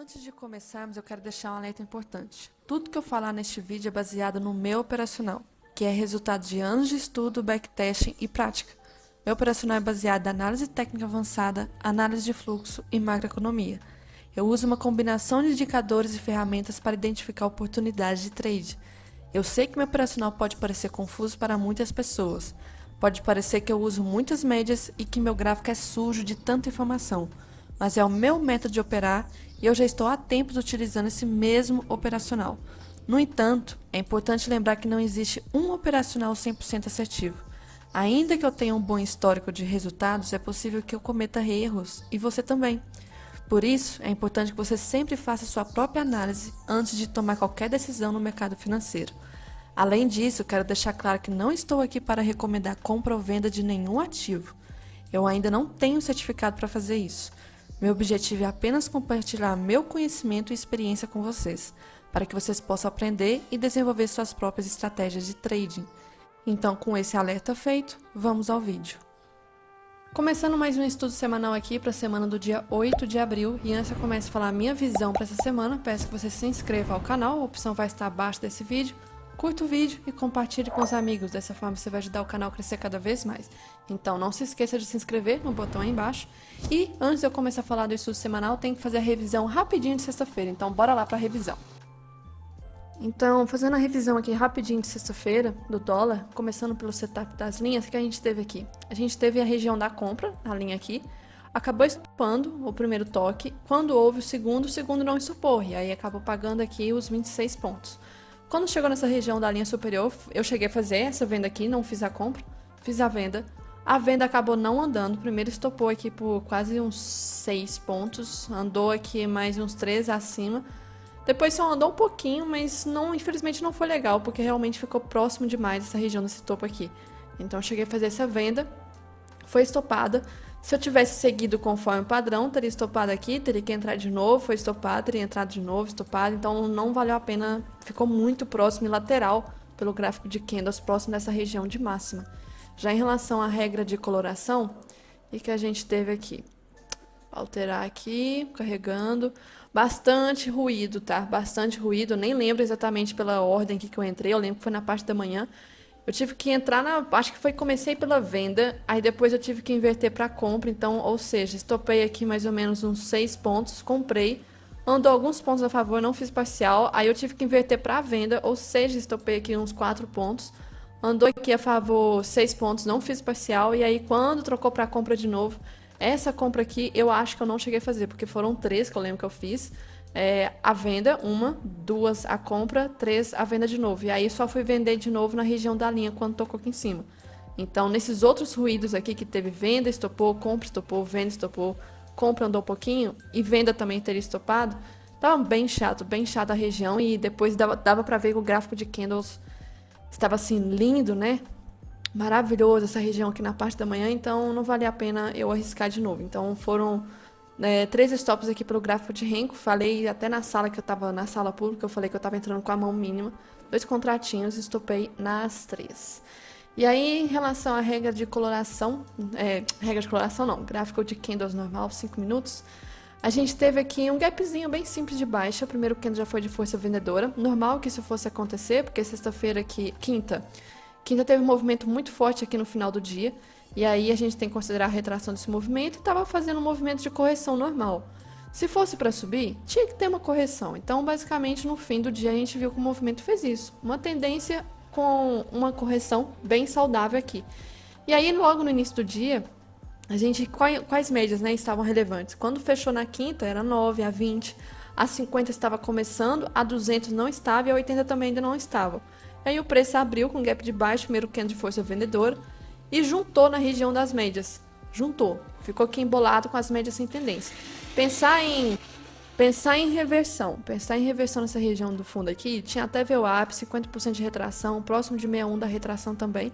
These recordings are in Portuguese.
Antes de começarmos, eu quero deixar um alerta importante. Tudo que eu falar neste vídeo é baseado no meu operacional, que é resultado de anos de estudo, backtesting e prática. Meu operacional é baseado em análise técnica avançada, análise de fluxo e macroeconomia. Eu uso uma combinação de indicadores e ferramentas para identificar oportunidades de trade. Eu sei que meu operacional pode parecer confuso para muitas pessoas. Pode parecer que eu uso muitas médias e que meu gráfico é sujo de tanta informação. Mas é o meu método de operar e eu já estou há tempos utilizando esse mesmo operacional. No entanto, é importante lembrar que não existe um operacional 100% assertivo. Ainda que eu tenha um bom histórico de resultados, é possível que eu cometa erros, e você também. Por isso, é importante que você sempre faça sua própria análise antes de tomar qualquer decisão no mercado financeiro. Além disso, quero deixar claro que não estou aqui para recomendar compra ou venda de nenhum ativo. Eu ainda não tenho certificado para fazer isso. Meu objetivo é apenas compartilhar meu conhecimento e experiência com vocês, para que vocês possam aprender e desenvolver suas próprias estratégias de trading. Então, com esse alerta feito, vamos ao vídeo. Começando mais um estudo semanal aqui para a semana do dia 8 de abril, e antes eu começo a falar a minha visão para essa semana, peço que você se inscreva ao canal, a opção vai estar abaixo desse vídeo. Curta o vídeo e compartilhe com os amigos, dessa forma você vai ajudar o canal a crescer cada vez mais. Então não se esqueça de se inscrever no botão aí embaixo. E antes de eu começar a falar do estudo semanal, tenho que fazer a revisão rapidinho de sexta-feira, então bora lá para a revisão. Então, fazendo a revisão aqui rapidinho de sexta-feira do dólar, começando pelo setup das linhas, o que a gente teve aqui? A gente teve a região da compra, a linha aqui, acabou estopando o primeiro toque, quando houve o segundo não estopou, e aí acabou pagando aqui os 26 pontos. Quando chegou nessa região da linha superior, eu cheguei a fazer essa venda aqui, não fiz a compra, fiz a venda acabou não andando, primeiro estopou aqui por quase uns 6 pontos, andou aqui mais uns 3 acima, depois só andou um pouquinho, mas infelizmente não foi legal, porque realmente ficou próximo demais essa região desse topo aqui. Então eu cheguei a fazer essa venda, foi estopada. Se eu tivesse seguido conforme o padrão, teria estopado aqui, teria que entrar de novo, foi estopado, teria entrado de novo, estopado, então não valeu a pena, ficou muito próximo e lateral pelo gráfico de candles, próximo dessa região de máxima. Já em relação à regra de coloração, o que a gente teve aqui? Alterar aqui, carregando, bastante ruído, tá? Bastante ruído, eu nem lembro exatamente pela ordem que eu entrei, eu lembro que foi na parte da manhã. Eu tive que entrar acho que comecei pela venda, aí depois eu tive que inverter para compra, então, ou seja, estopei aqui mais ou menos uns 6 pontos, comprei, andou alguns pontos a favor, não fiz parcial, aí eu tive que inverter para venda, ou seja, estopei aqui uns 4 pontos, andou aqui a favor 6 pontos, não fiz parcial, e aí quando trocou para compra de novo, essa compra aqui eu acho que eu não cheguei a fazer, porque foram 3 que eu lembro que eu fiz. A venda, 1, 2 a compra, 3 a venda de novo. E aí só fui vender de novo na região da linha quando tocou aqui em cima. Então, nesses outros ruídos aqui que teve venda, estopou, compra, estopou, venda, estopou, compra andou um pouquinho e venda também teria estopado, tava bem chato a região e depois dava pra ver que o gráfico de candles estava assim lindo, né? Maravilhoso essa região aqui na parte da manhã, então não valia a pena eu arriscar de novo. Então foram 3 stops aqui pelo gráfico de Renko, falei até na sala que eu tava, na sala pública, eu falei que eu tava entrando com a mão mínima, 2 contratinhos, estopei nas 3. E aí, em relação à regra de coloração, gráfico de candles normal, 5 minutos, a gente teve aqui um gapzinho bem simples de baixa, o primeiro candle já foi de força vendedora, normal que isso fosse acontecer, porque sexta-feira aqui, quinta teve um movimento muito forte aqui no final do dia, e aí a gente tem que considerar a retração desse movimento e estava fazendo um movimento de correção normal. Se fosse para subir, tinha que ter uma correção. Então, basicamente, no fim do dia, a gente viu que o movimento fez isso. Uma tendência com uma correção bem saudável aqui. E aí, logo no início do dia, a gente quais médias, né, estavam relevantes? Quando fechou na quinta, era 9, a 20, a 50 estava começando, a 200 não estava e a 80 também ainda não estava. Aí o preço abriu com gap de baixo, primeiro candle de força vendedora, e juntou na região das médias. Juntou. Ficou aqui embolado com as médias sem tendência. Pensar em reversão nessa região do fundo aqui, tinha até VWAP, 50% de retração, próximo de 61 da retração também.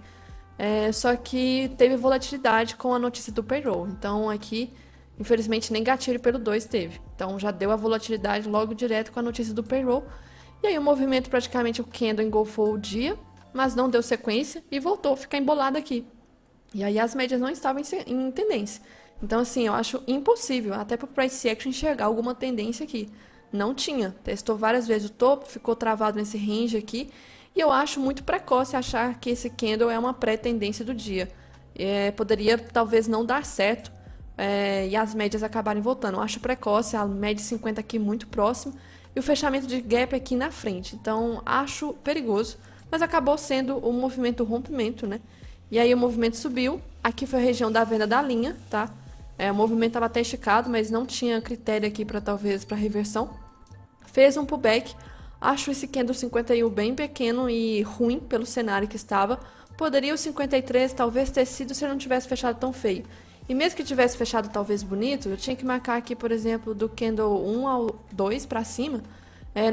Só que teve volatilidade com a notícia do payroll. Então aqui, infelizmente, nem gatilho pelo 2 teve. Então já deu a volatilidade logo direto com a notícia do payroll. E aí o movimento, praticamente o candle engolfou o dia, mas não deu sequência e voltou a ficar embolado aqui. E aí as médias não estavam em tendência. Então, assim, eu acho impossível, até para o price action, enxergar alguma tendência aqui. não tinha. Testou várias vezes o topo, ficou travado nesse range aqui. E eu acho muito precoce achar que esse candle é uma pré-tendência do dia. Poderia talvez não dar certo e as médias acabarem voltando. Eu acho precoce, a média 50 aqui muito próxima e o fechamento de gap aqui na frente. Então acho perigoso, mas acabou sendo um movimento rompimento, né? E aí o movimento subiu. Aqui foi a região da venda da linha, tá? O movimento estava até esticado, mas não tinha critério aqui para talvez para reversão. Fez um pullback. Acho esse candle 51 bem pequeno e ruim pelo cenário que estava. Poderia o 53 talvez ter sido se ele não tivesse fechado tão feio. E mesmo que tivesse fechado talvez bonito, eu tinha que marcar aqui, por exemplo, do candle 1 ao 2 para cima.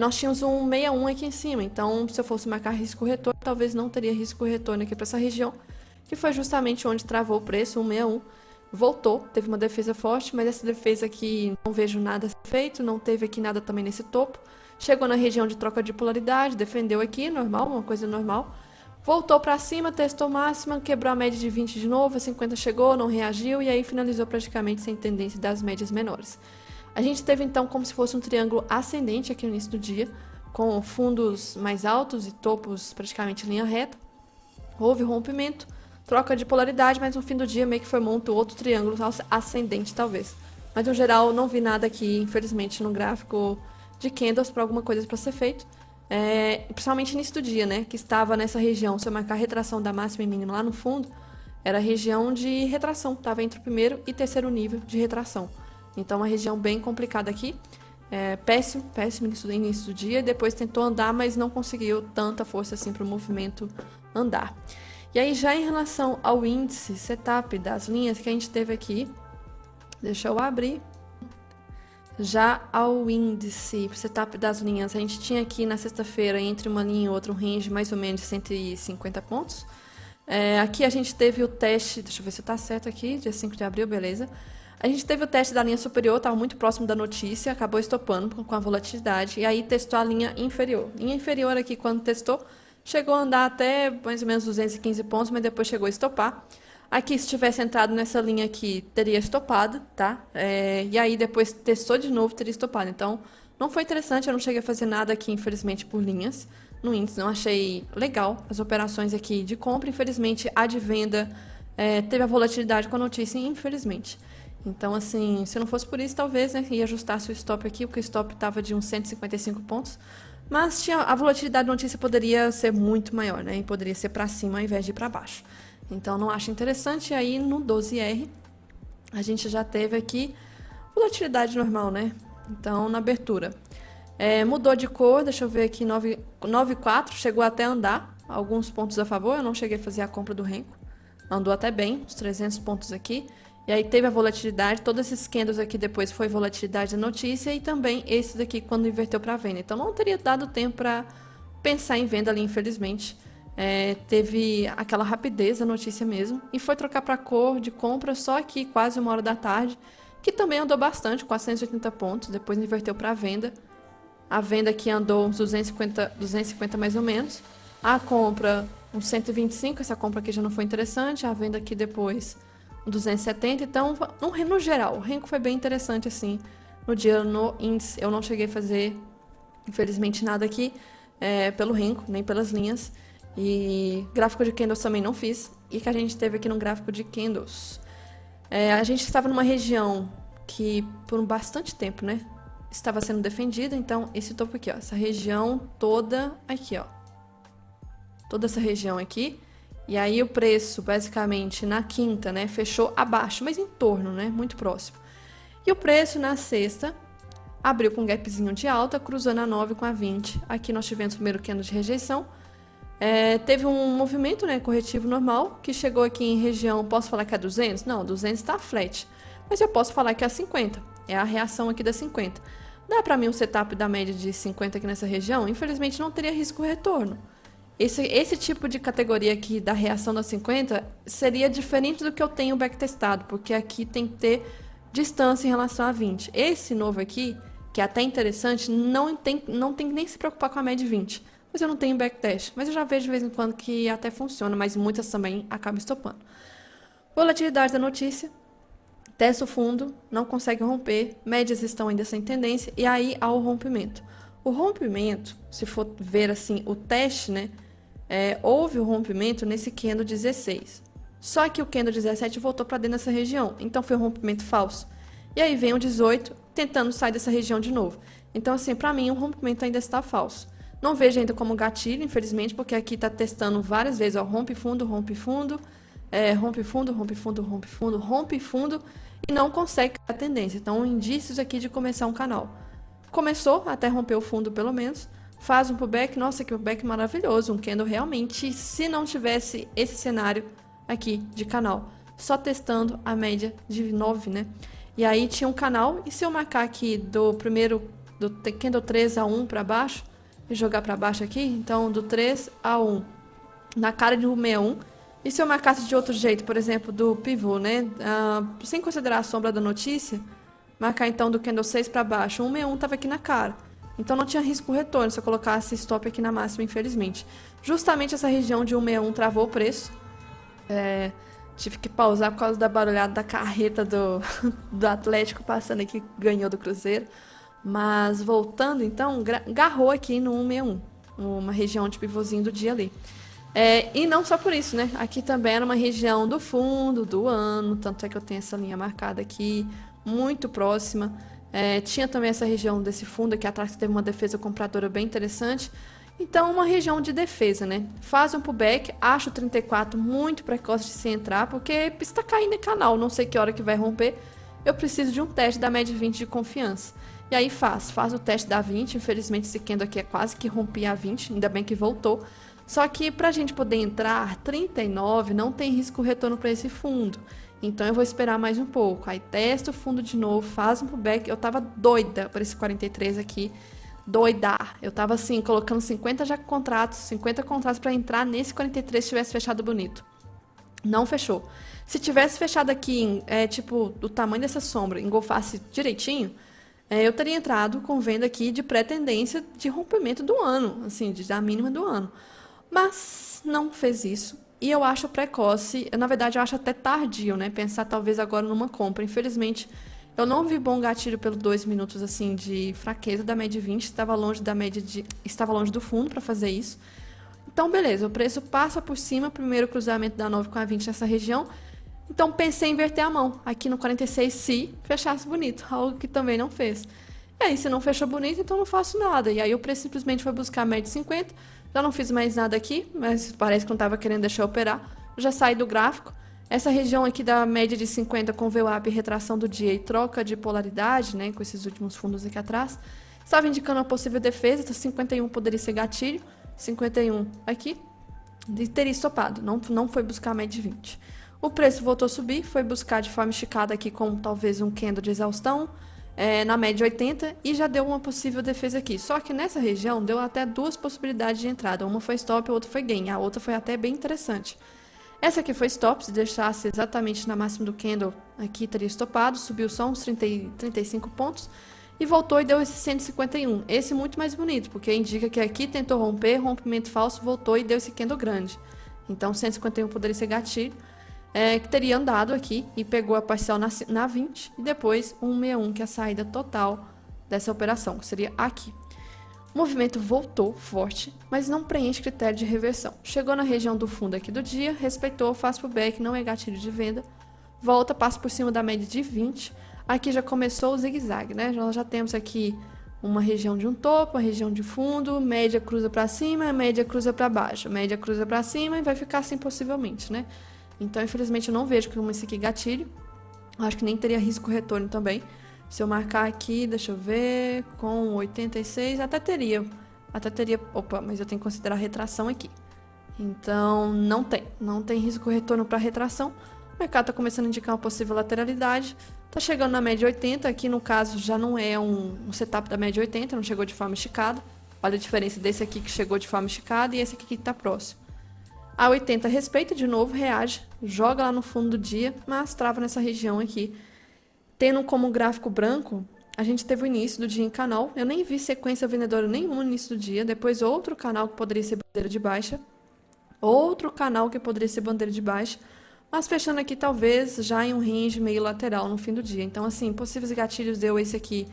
Nós tínhamos um 61 aqui em cima. Então, se eu fosse marcar risco retorno, talvez não teria risco retorno aqui para essa região, que foi justamente onde travou o preço, 161. Voltou, teve uma defesa forte, mas essa defesa aqui não vejo nada feito, não teve aqui nada também nesse topo. Chegou na região de troca de polaridade, defendeu aqui, normal, uma coisa normal. Voltou para cima, testou máxima, quebrou a média de 20 de novo, a 50 chegou, não reagiu e aí finalizou praticamente sem tendência das médias menores. A gente teve então como se fosse um triângulo ascendente aqui no início do dia, com fundos mais altos e topos praticamente em linha reta. Houve rompimento, troca de polaridade, mas no fim do dia meio que formou um outro triângulo ascendente talvez. Mas no geral não vi nada aqui, infelizmente, no gráfico de candles para alguma coisa para ser feito, principalmente início do dia, né, que estava nessa região. Se eu marcar a retração da máxima e mínima lá no fundo, era a região de retração, estava entre o primeiro e terceiro nível de retração. Então, uma região bem complicada aqui, péssimo início do dia. Depois tentou andar, mas não conseguiu tanta força assim para o movimento andar. E aí, já em relação ao índice setup das linhas que a gente teve aqui, deixa eu abrir. Já ao índice, setup das linhas, a gente tinha aqui na sexta-feira, entre uma linha e outra, um range mais ou menos de 150 pontos. Aqui a gente teve o teste, deixa eu ver se está certo aqui, dia 5 de abril, beleza. A gente teve o teste da linha superior, estava muito próximo da notícia, acabou estopando com a volatilidade, e aí testou a linha inferior. Linha inferior aqui, quando testou, chegou a andar até mais ou menos 215 pontos, mas depois chegou a estopar. Aqui, se tivesse entrado nessa linha aqui, teria estopado, tá? E aí, depois testou de novo, teria estopado. Então, não foi interessante, eu não cheguei a fazer nada aqui, infelizmente, por linhas no índice. Não achei legal as operações aqui de compra. Infelizmente, a de venda teve a volatilidade com a notícia, infelizmente. Então, assim, se não fosse por isso, talvez, né, ia ajustar seu stop aqui, porque o stop estava de uns 155 pontos. Mas a volatilidade da notícia poderia ser muito maior, né? E poderia ser para cima ao invés de ir para baixo. Então, não acho interessante. E aí, no 12R, a gente já teve aqui volatilidade normal, né? Então, na abertura. Mudou de cor, deixa eu ver aqui, 9,4, chegou até a andar. Alguns pontos a favor, eu não cheguei a fazer a compra do Renko. Andou até bem, uns 300 pontos aqui. E aí teve a volatilidade, todos esses candles aqui depois foi volatilidade da notícia e também esse daqui quando inverteu para venda. Então, não teria dado tempo para pensar em venda ali, infelizmente. Teve aquela rapidez da notícia mesmo e foi trocar para cor de compra só aqui quase 1 hora da tarde, que também andou bastante, 480 pontos, depois inverteu para venda. A venda aqui andou uns 250 mais ou menos, a compra uns 125, essa compra aqui já não foi interessante, a venda aqui depois 270, então no geral o Renko foi bem interessante assim no dia no índice. Eu não cheguei a fazer infelizmente nada aqui pelo Renko, nem pelas linhas. E gráfico de candles também não fiz. E que a gente teve aqui no gráfico de candles. A gente estava numa região que por bastante tempo, né, estava sendo defendida. Então, esse topo aqui, ó, essa região toda aqui, ó. Toda essa região aqui. E aí o preço, basicamente, na quinta, né, fechou abaixo, mas em torno, né, muito próximo. E o preço na sexta abriu com um gapzinho de alta, cruzando a 9 com a 20. Aqui nós tivemos o primeiro candle de rejeição. Teve um movimento, né, corretivo normal, que chegou aqui em região, posso falar que é 200? Não, 200 está flat, mas eu posso falar que é 50, é a reação aqui da 50. Dá para mim um setup da média de 50 aqui nessa região? Infelizmente não teria risco retorno. Esse tipo de categoria aqui da reação da 50 seria diferente do que eu tenho backtestado, porque aqui tem que ter distância em relação a 20. Esse novo aqui, que é até interessante, não tem que nem se preocupar com a média de 20. Mas eu não tenho backtest. Mas eu já vejo de vez em quando que até funciona, mas muitas também acabam estopando. Volatilidade da notícia. Testa o fundo, não consegue romper, médias estão ainda sem tendência, e aí há o rompimento. O rompimento, se for ver assim o teste, né, houve o rompimento nesse candle 16. Só que o candle 17 voltou para dentro dessa região, então foi um rompimento falso. E aí vem o 18 tentando sair dessa região de novo. Então, assim, para mim o rompimento ainda está falso. Não vejo ainda como gatilho, infelizmente, porque aqui está testando várias vezes, ó, rompe fundo, rompe fundo, rompe fundo, rompe fundo, rompe fundo, rompe fundo, e não consegue a tendência. Então, indícios aqui de começar um canal. Começou, até romper o fundo pelo menos, faz um pullback, nossa, que pullback maravilhoso, um candle realmente, se não tivesse esse cenário aqui de canal, só testando a média de 9, né? E aí tinha um canal, e se eu marcar aqui do candle 3 a 1 para baixo, e jogar para baixo aqui, então do 3 a 1, na cara de 161, e se eu marcasse de outro jeito, por exemplo, do pivô, né, sem considerar a sombra da notícia, marcar então do candle 6 para baixo, 161 estava aqui na cara, então não tinha risco retorno se eu colocasse stop aqui na máxima, infelizmente. Justamente essa região de 161 travou o preço, tive que pausar por causa da barulhada da carreta do Atlético passando aqui, ganhou do Cruzeiro. Mas voltando então, garrou aqui no 161, uma região de pivôzinho do dia ali. E não só por isso, né? Aqui também era uma região do fundo do ano, tanto é que eu tenho essa linha marcada aqui, muito próxima. Tinha também essa região desse fundo aqui atrás que teve uma defesa compradora bem interessante. Então, uma região de defesa, né? Faz um pullback, acho o 34 muito precoce de se entrar, porque está caindo em canal, não sei que hora que vai romper. Eu preciso de um teste da média 20 de confiança. E aí faz o teste da 20, infelizmente esse candle aqui é quase que rompi a 20, ainda bem que voltou. Só que pra gente poder entrar, 39 não tem risco retorno para esse fundo. Então eu vou esperar mais um pouco. Aí testa o fundo de novo, faz um pullback. Eu tava doida por esse 43 aqui, doida. Eu tava assim, colocando 50 contratos para entrar nesse 43 se tivesse fechado bonito. Não fechou. Se tivesse fechado aqui, tipo, do tamanho dessa sombra, engolfasse direitinho, eu teria entrado com venda aqui de pré-tendência de rompimento do ano, assim, da mínima do ano. Mas não fez isso. E eu acho precoce, na verdade eu acho até tardio, né? Pensar talvez agora numa compra. Infelizmente, eu não vi bom gatilho pelos 2 minutos, assim, de fraqueza da média 20. Estava longe do fundo para fazer isso. Então, beleza, o preço passa por cima, primeiro cruzamento da 9 com a 20 nessa região. Então pensei em inverter a mão aqui no 46 se fechasse bonito, algo que também não fez. E aí se não fechou bonito, então não faço nada. E aí o preço simplesmente foi buscar a média 50, já não fiz mais nada aqui, mas parece que não estava querendo deixar eu operar. Já saí do gráfico. Essa região aqui da média de 50 com VWAP e retração do dia e troca de polaridade, né, com esses últimos fundos aqui atrás, estava indicando uma possível defesa, então 51 poderia ser gatilho, 51 aqui, e teria estopado, não foi buscar a média 20. O preço voltou a subir, foi buscar de forma esticada aqui com talvez um candle de exaustão, na média 80, e já deu uma possível defesa aqui. Só que nessa região deu até 2 possibilidades de entrada. Uma foi stop, a outra foi gain. A outra foi até bem interessante. Essa aqui foi stop, se deixasse exatamente na máxima do candle, aqui teria estopado, subiu só uns 35 pontos, e voltou e deu esse 151. Esse muito mais bonito, porque indica que aqui tentou romper, rompimento falso, voltou e deu esse candle grande. Então 151 poderia ser gatilho. Que teria andado aqui e pegou a parcial na 20 e depois 161, que é a saída total dessa operação, que seria aqui. O movimento voltou forte, mas não preenche critério de reversão. Chegou na região do fundo aqui do dia, respeitou, faz pullback, não é gatilho de venda, volta, passa por cima da média de 20. Aqui já começou o zigue-zague, né? Nós já temos aqui uma região de um topo, uma região de fundo, média cruza para cima, média cruza para baixo, média cruza para cima e vai ficar assim possivelmente, né? Então, infelizmente, eu não vejo como esse aqui gatilho. Acho que nem teria risco retorno também. Se eu marcar aqui, deixa eu ver, com 86, até teria. Opa, mas eu tenho que considerar a retração aqui. Então, não tem risco retorno para retração. O mercado está começando a indicar uma possível lateralidade. Está chegando na média 80, aqui no caso já não é um setup da média 80, não chegou de forma esticada. Olha a diferença desse aqui que chegou de forma esticada e esse aqui que está próximo. A 80 respeita de novo, reage, joga lá no fundo do dia, mas trava nessa região aqui. Tendo como gráfico branco, a gente teve o início do dia em canal. Eu nem vi sequência vendedora nenhuma no início do dia. Depois outro canal que poderia ser bandeira de baixa. Outro canal que poderia ser bandeira de baixa. mas fechando aqui talvez já em um range meio lateral no fim do dia. Então, assim, possíveis gatilhos deu esse aqui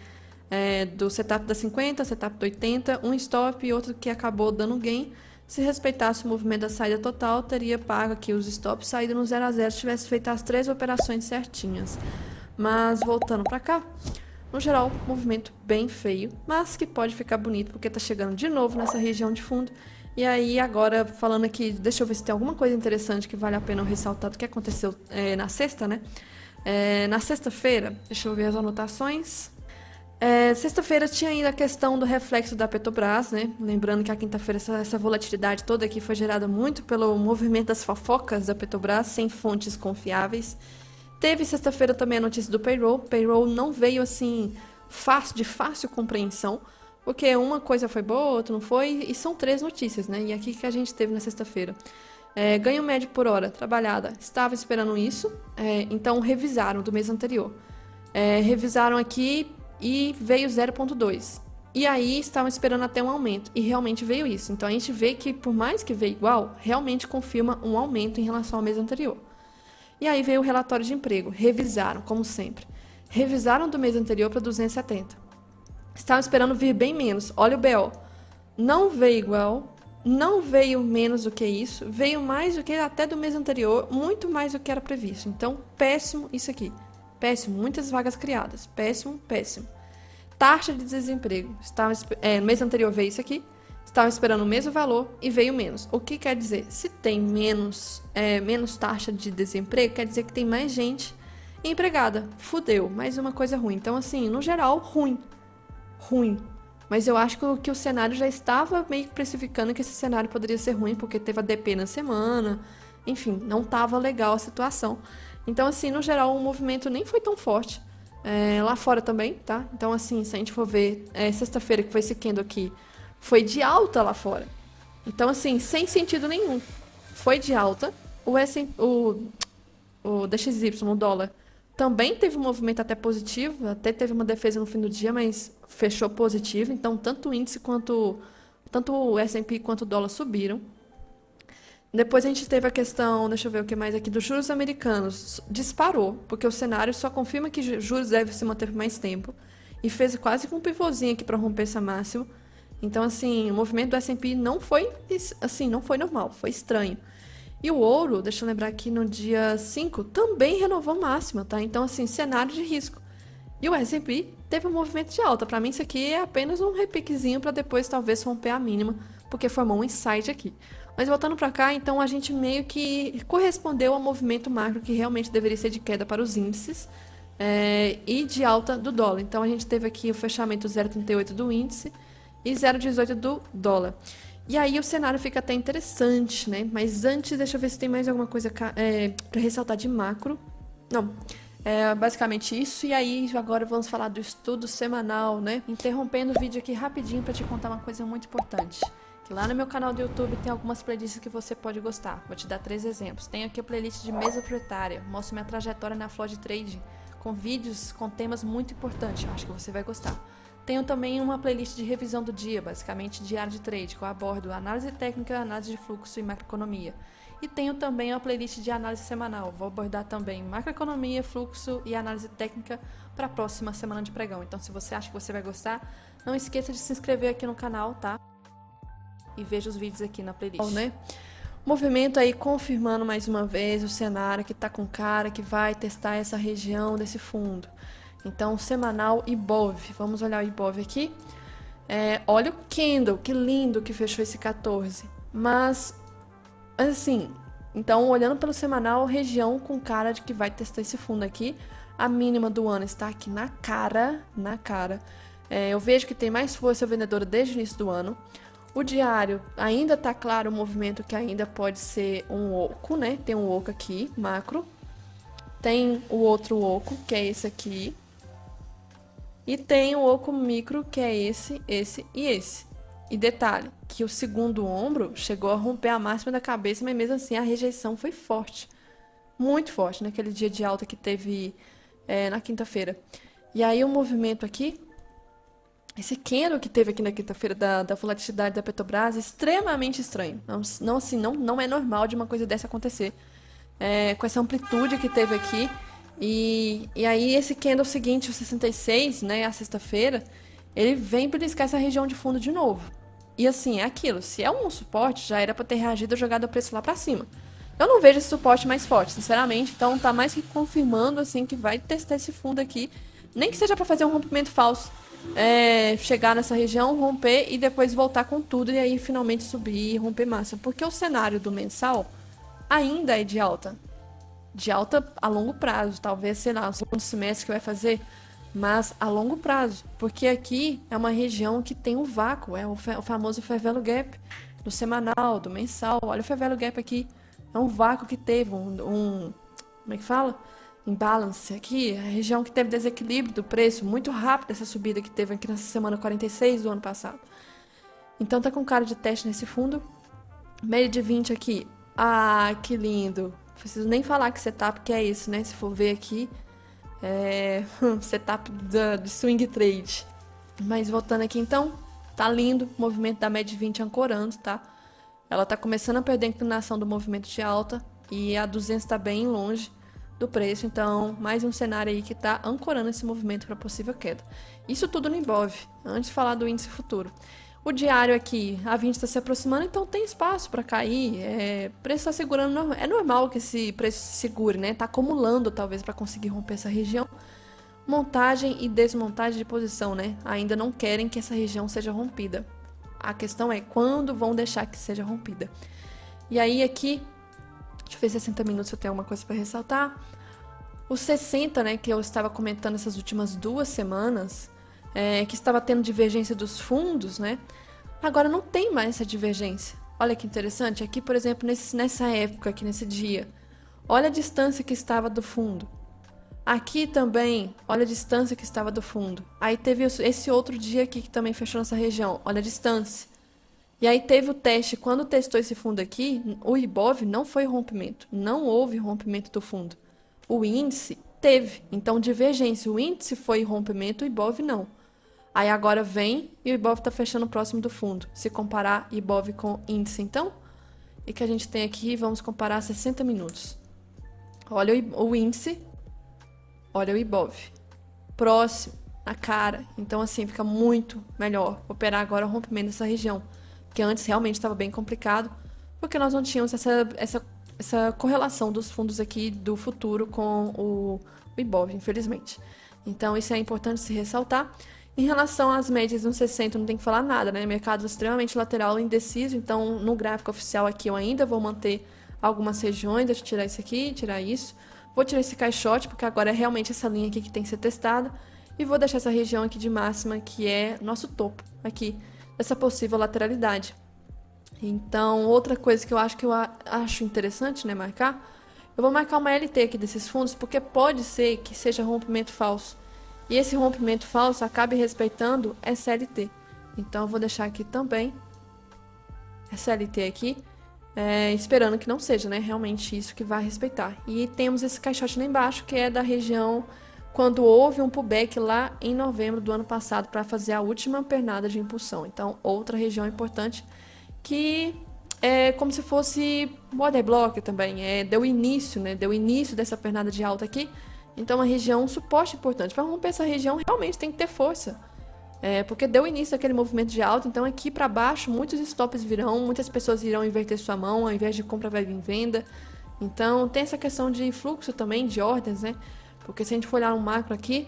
do setup da 50, setup da 80, um stop e outro que acabou dando gain. Se respeitasse o movimento da saída total, teria pago aqui os stops, saído no 0 a 0 se tivesse feito as 3 operações certinhas. Mas voltando para cá, no geral, movimento bem feio, mas que pode ficar bonito porque tá chegando de novo nessa região de fundo. E aí, agora, falando aqui, deixa eu ver se tem alguma coisa interessante que vale a pena eu ressaltar do que aconteceu na sexta, né? Na sexta-feira, deixa eu ver as anotações. Sexta-feira tinha ainda a questão do reflexo da Petrobras, né? Lembrando que a quinta-feira essa volatilidade toda aqui foi gerada muito pelo movimento das fofocas da Petrobras, sem fontes confiáveis. Teve sexta-feira também a notícia do payroll. Payroll não veio assim de fácil compreensão, porque uma coisa foi boa, outra não foi, e são 3 notícias, né? E aqui que a gente teve na sexta-feira. Ganho médio por hora trabalhada, estava esperando isso, então revisaram do mês anterior. Revisaram aqui e veio 0,2. E aí estavam esperando até um aumento, e realmente veio isso. Então a gente vê que, por mais que veio igual, realmente confirma um aumento em relação ao mês anterior. E aí veio o relatório de emprego, revisaram, como sempre. Revisaram do mês anterior para 270. Estavam esperando vir bem menos. Olha o BO. Não veio igual, não veio menos do que isso, veio mais do que até do mês anterior, muito mais do que era previsto. Então, péssimo isso aqui. Péssimo, muitas vagas criadas. Péssimo, péssimo. Taxa de desemprego. No mês anterior veio isso aqui. Estava esperando o mesmo valor e veio menos. O que quer dizer? Se tem menos taxa de desemprego, quer dizer que tem mais gente empregada. Fudeu, mais uma coisa ruim. Então, assim, no geral, ruim. Mas eu acho que o cenário já estava meio que precificando que esse cenário poderia ser ruim, porque teve a DP na semana. Enfim, não estava legal a situação. Então, assim, no geral, o movimento nem foi tão forte. Lá fora também, tá? Então, assim, se a gente for ver, sexta-feira que foi esse candle aqui, foi de alta lá fora. Então, assim, sem sentido nenhum. Foi de alta. O DXY, o dólar, também teve um movimento até positivo. Até teve uma defesa no fim do dia, mas fechou positivo. Então, tanto o índice tanto o S&P quanto o dólar subiram. Depois a gente teve a questão, deixa eu ver o que mais aqui, dos juros americanos. Disparou, porque o cenário só confirma que juros devem se manter por mais tempo. E fez quase que um pivôzinho aqui para romper essa máxima. Então, assim, o movimento do S&P não foi normal, foi estranho. E o ouro, deixa eu lembrar aqui, no dia 5, também renovou máxima, tá? Então, assim, cenário de risco. E o S&P teve um movimento de alta. Para mim, isso aqui é apenas um repiquezinho para depois, talvez, romper a mínima, porque formou um insight aqui. Mas voltando para cá, então, a gente meio que correspondeu ao movimento macro que realmente deveria ser de queda para os índices e de alta do dólar. Então, a gente teve aqui o fechamento 0,38 do índice e 0,18 do dólar. E aí o cenário fica até interessante, né? Mas antes, deixa eu ver se tem mais alguma coisa para ressaltar de macro. Não, basicamente isso. E aí agora vamos falar do estudo semanal, né? Interrompendo o vídeo aqui rapidinho para te contar uma coisa muito importante. Que lá no meu canal do YouTube tem algumas playlists que você pode gostar. Vou te dar 3 exemplos. Tem aqui a playlist de mesa proprietária. Mostro minha trajetória na floor de trading, com vídeos com temas muito importantes. Acho que você vai gostar. Tenho também uma playlist de revisão do dia, basicamente diário de trade, que eu abordo análise técnica, análise de fluxo e macroeconomia. E tenho também uma playlist de análise semanal. Vou abordar também macroeconomia, fluxo e análise técnica para a próxima semana de pregão. Então, se você acha que você vai gostar, não esqueça de se inscrever aqui no canal, tá? E veja os vídeos aqui na playlist. Bom, né? Movimento aí confirmando mais uma vez o cenário que tá com cara que vai testar essa região desse fundo. Então, semanal Ibov. Vamos olhar o Ibov aqui. Olha o candle, que lindo que fechou esse 14. Mas, assim, então, olhando pelo semanal, região com cara de que vai testar esse fundo aqui. A mínima do ano está aqui na cara. Eu vejo que tem mais força vendedora desde o início do ano. O diário ainda está claro o movimento que ainda pode ser um oco, né? Tem um oco aqui, macro. Tem o outro oco, que é esse aqui. E tem o oco micro, que é esse e esse. E detalhe, que o segundo ombro chegou a romper a máxima da cabeça, mas mesmo assim a rejeição foi forte. Muito forte, naquele dia de alta que teve na quinta-feira. E aí o movimento aqui, esse candle que teve aqui na quinta-feira da volatilidade da Petrobras, extremamente estranho. Não é normal de uma coisa dessa acontecer. com essa amplitude que teve aqui. E aí esse candle seguinte, o 66, né, a sexta-feira, ele vem beliscar essa região de fundo de novo. E assim, é aquilo, se é um suporte, já era para ter reagido e jogado o preço lá para cima. Eu não vejo esse suporte mais forte, sinceramente, então tá mais que confirmando assim que vai testar esse fundo aqui, nem que seja para fazer um rompimento falso. Chegar nessa região, romper e depois voltar com tudo e aí finalmente subir e romper massa. Porque o cenário do mensal ainda é de alta a longo prazo, talvez, sei lá, o segundo semestre que vai fazer, mas a longo prazo, porque aqui é uma região que tem um vácuo, é o famoso fair value gap do semanal, do mensal. Olha o fair value gap aqui, é um vácuo que teve como é que fala? Imbalance aqui, a região que teve desequilíbrio do preço muito rápido, essa subida que teve aqui nessa semana 46 do ano passado. Então tá com cara de teste nesse fundo. Média de 20 aqui. Ah, que lindo. Preciso nem falar que setup que é isso, né? Se for ver aqui, setup de swing trade. Mas voltando aqui então, tá lindo o movimento da média de 20 ancorando, tá? Ela tá começando a perder a inclinação do movimento de alta e a 200 tá bem longe do preço, então mais um cenário aí que está ancorando esse movimento para possível queda. Isso tudo no Ibov, antes de falar do índice futuro. O diário aqui, a 20 está se aproximando, então tem espaço para cair. O preço está segurando, é normal que esse preço se segure, né? Está acumulando talvez para conseguir romper essa região. Montagem e desmontagem de posição, né? Ainda não querem que essa região seja rompida. A questão é quando vão deixar que seja rompida. E aí aqui deixa eu ver 60 minutos se eu tenho alguma coisa para ressaltar. O 60, né, que eu estava comentando essas últimas 2 semanas, que estava tendo divergência dos fundos, né? Agora não tem mais essa divergência. Olha que interessante. Aqui, por exemplo, nessa época, aqui nesse dia, olha a distância que estava do fundo. Aqui também, olha a distância que estava do fundo. Aí teve esse outro dia aqui que também fechou nessa região. Olha a distância. E aí teve o teste, quando testou esse fundo aqui, o Ibov não foi rompimento, não houve rompimento do fundo. O índice teve, então divergência, o índice foi rompimento, o Ibov não. Aí agora vem e o Ibov está fechando próximo do fundo. Se comparar Ibov com índice então, e que a gente tem aqui, vamos comparar 60 minutos. Olha o índice, olha o Ibov, próximo, na cara. Então assim, fica muito melhor operar agora o rompimento dessa região. Que antes realmente estava bem complicado, porque nós não tínhamos essa correlação dos fundos aqui do futuro com o Ibov, infelizmente. Então, isso é importante se ressaltar. Em relação às médias no 60, não tem que falar nada, né? Mercado extremamente lateral, indeciso, então no gráfico oficial aqui eu ainda vou manter algumas regiões, deixa eu tirar isso aqui, tirar isso. Vou tirar esse caixote, porque agora é realmente essa linha aqui que tem que ser testada, e vou deixar essa região aqui de máxima, que é nosso topo aqui, dessa possível lateralidade. Então, outra coisa que eu acho interessante, né, marcar, eu vou marcar uma LT aqui desses fundos, porque pode ser que seja rompimento falso. E esse rompimento falso acabe respeitando SLT. Então, eu vou deixar aqui também SLT aqui, esperando que não seja, né, realmente isso que vai respeitar. E temos esse caixote lá embaixo, que é da região quando houve um pullback lá em novembro do ano passado para fazer a última pernada de impulsão. Então, outra região importante que é como se fosse border block também, deu início, né? Deu início dessa pernada de alta aqui. Então, uma região, um suporte importante. Para romper essa região, realmente tem que ter força. Porque deu início àquele movimento de alta, então aqui para baixo muitos stops virão, muitas pessoas irão inverter sua mão, ao invés de compra vai vir venda. Então, tem essa questão de fluxo também, de ordens, né? Porque se a gente for olhar um macro aqui,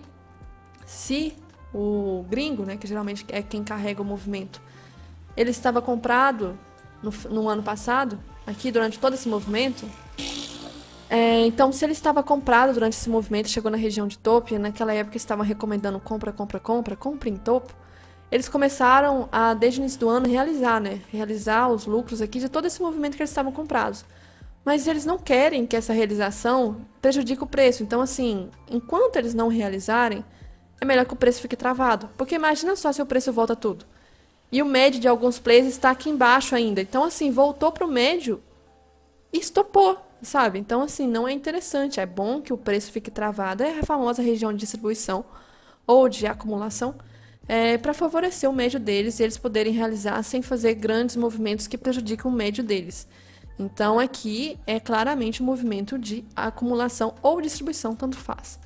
se o gringo, né, que geralmente é quem carrega o movimento, ele estava comprado no ano passado, aqui durante todo esse movimento, então se ele estava comprado durante esse movimento, chegou na região de topo, e naquela época estavam recomendando compra em topo, eles começaram a, desde o início do ano, realizar os lucros aqui de todo esse movimento que eles estavam comprados. Mas eles não querem que essa realização prejudique o preço. Então, assim, enquanto eles não realizarem, é melhor que o preço fique travado. Porque imagina só se o preço volta tudo. E o médio de alguns players está aqui embaixo ainda. Então, assim, voltou para o médio e estopou, sabe? Então, assim, não é interessante. É bom que o preço fique travado. É a famosa região de distribuição ou de acumulação, para favorecer o médio deles e eles poderem realizar sem fazer grandes movimentos que prejudicam o médio deles. Então, aqui é claramente um movimento de acumulação ou distribuição, tanto faz.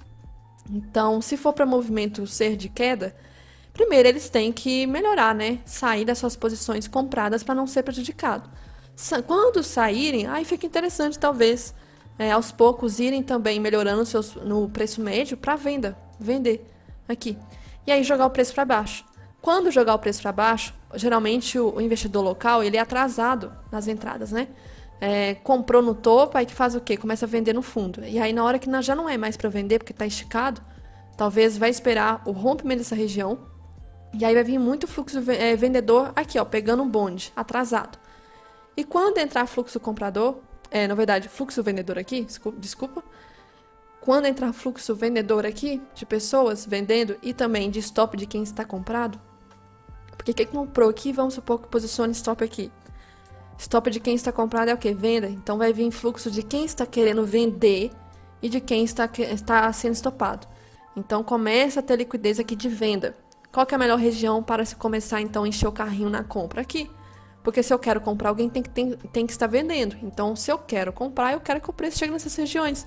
Então, se for para movimento ser de queda, primeiro eles têm que melhorar, né? Sair das suas posições compradas para não ser prejudicado. Quando saírem, aí fica interessante, talvez, aos poucos irem também melhorando no preço médio para vender aqui. E aí jogar o preço para baixo. Quando jogar o preço para baixo, geralmente o investidor local ele é atrasado nas entradas, né? Comprou no topo, aí que faz o quê? Começa a vender no fundo. E aí na hora que já não é mais para vender, porque está esticado, talvez vai esperar o rompimento dessa região. E aí vai vir muito fluxo vendedor aqui, ó, pegando um bonde, atrasado. E quando entrar fluxo comprador, na verdade, fluxo vendedor aqui, desculpa. Quando entrar fluxo vendedor aqui, de pessoas vendendo e também de stop de quem está comprado, porque quem comprou aqui, vamos supor que posicione stop aqui. Stop de quem está comprado é o quê? Venda. Então vai vir fluxo de quem está querendo vender e de quem está sendo estopado. Então começa a ter liquidez aqui de venda. Qual que é a melhor região para se começar então a encher o carrinho na compra? Aqui. Porque se eu quero comprar, alguém tem que estar vendendo. Então se eu quero comprar, eu quero que o preço chegue nessas regiões.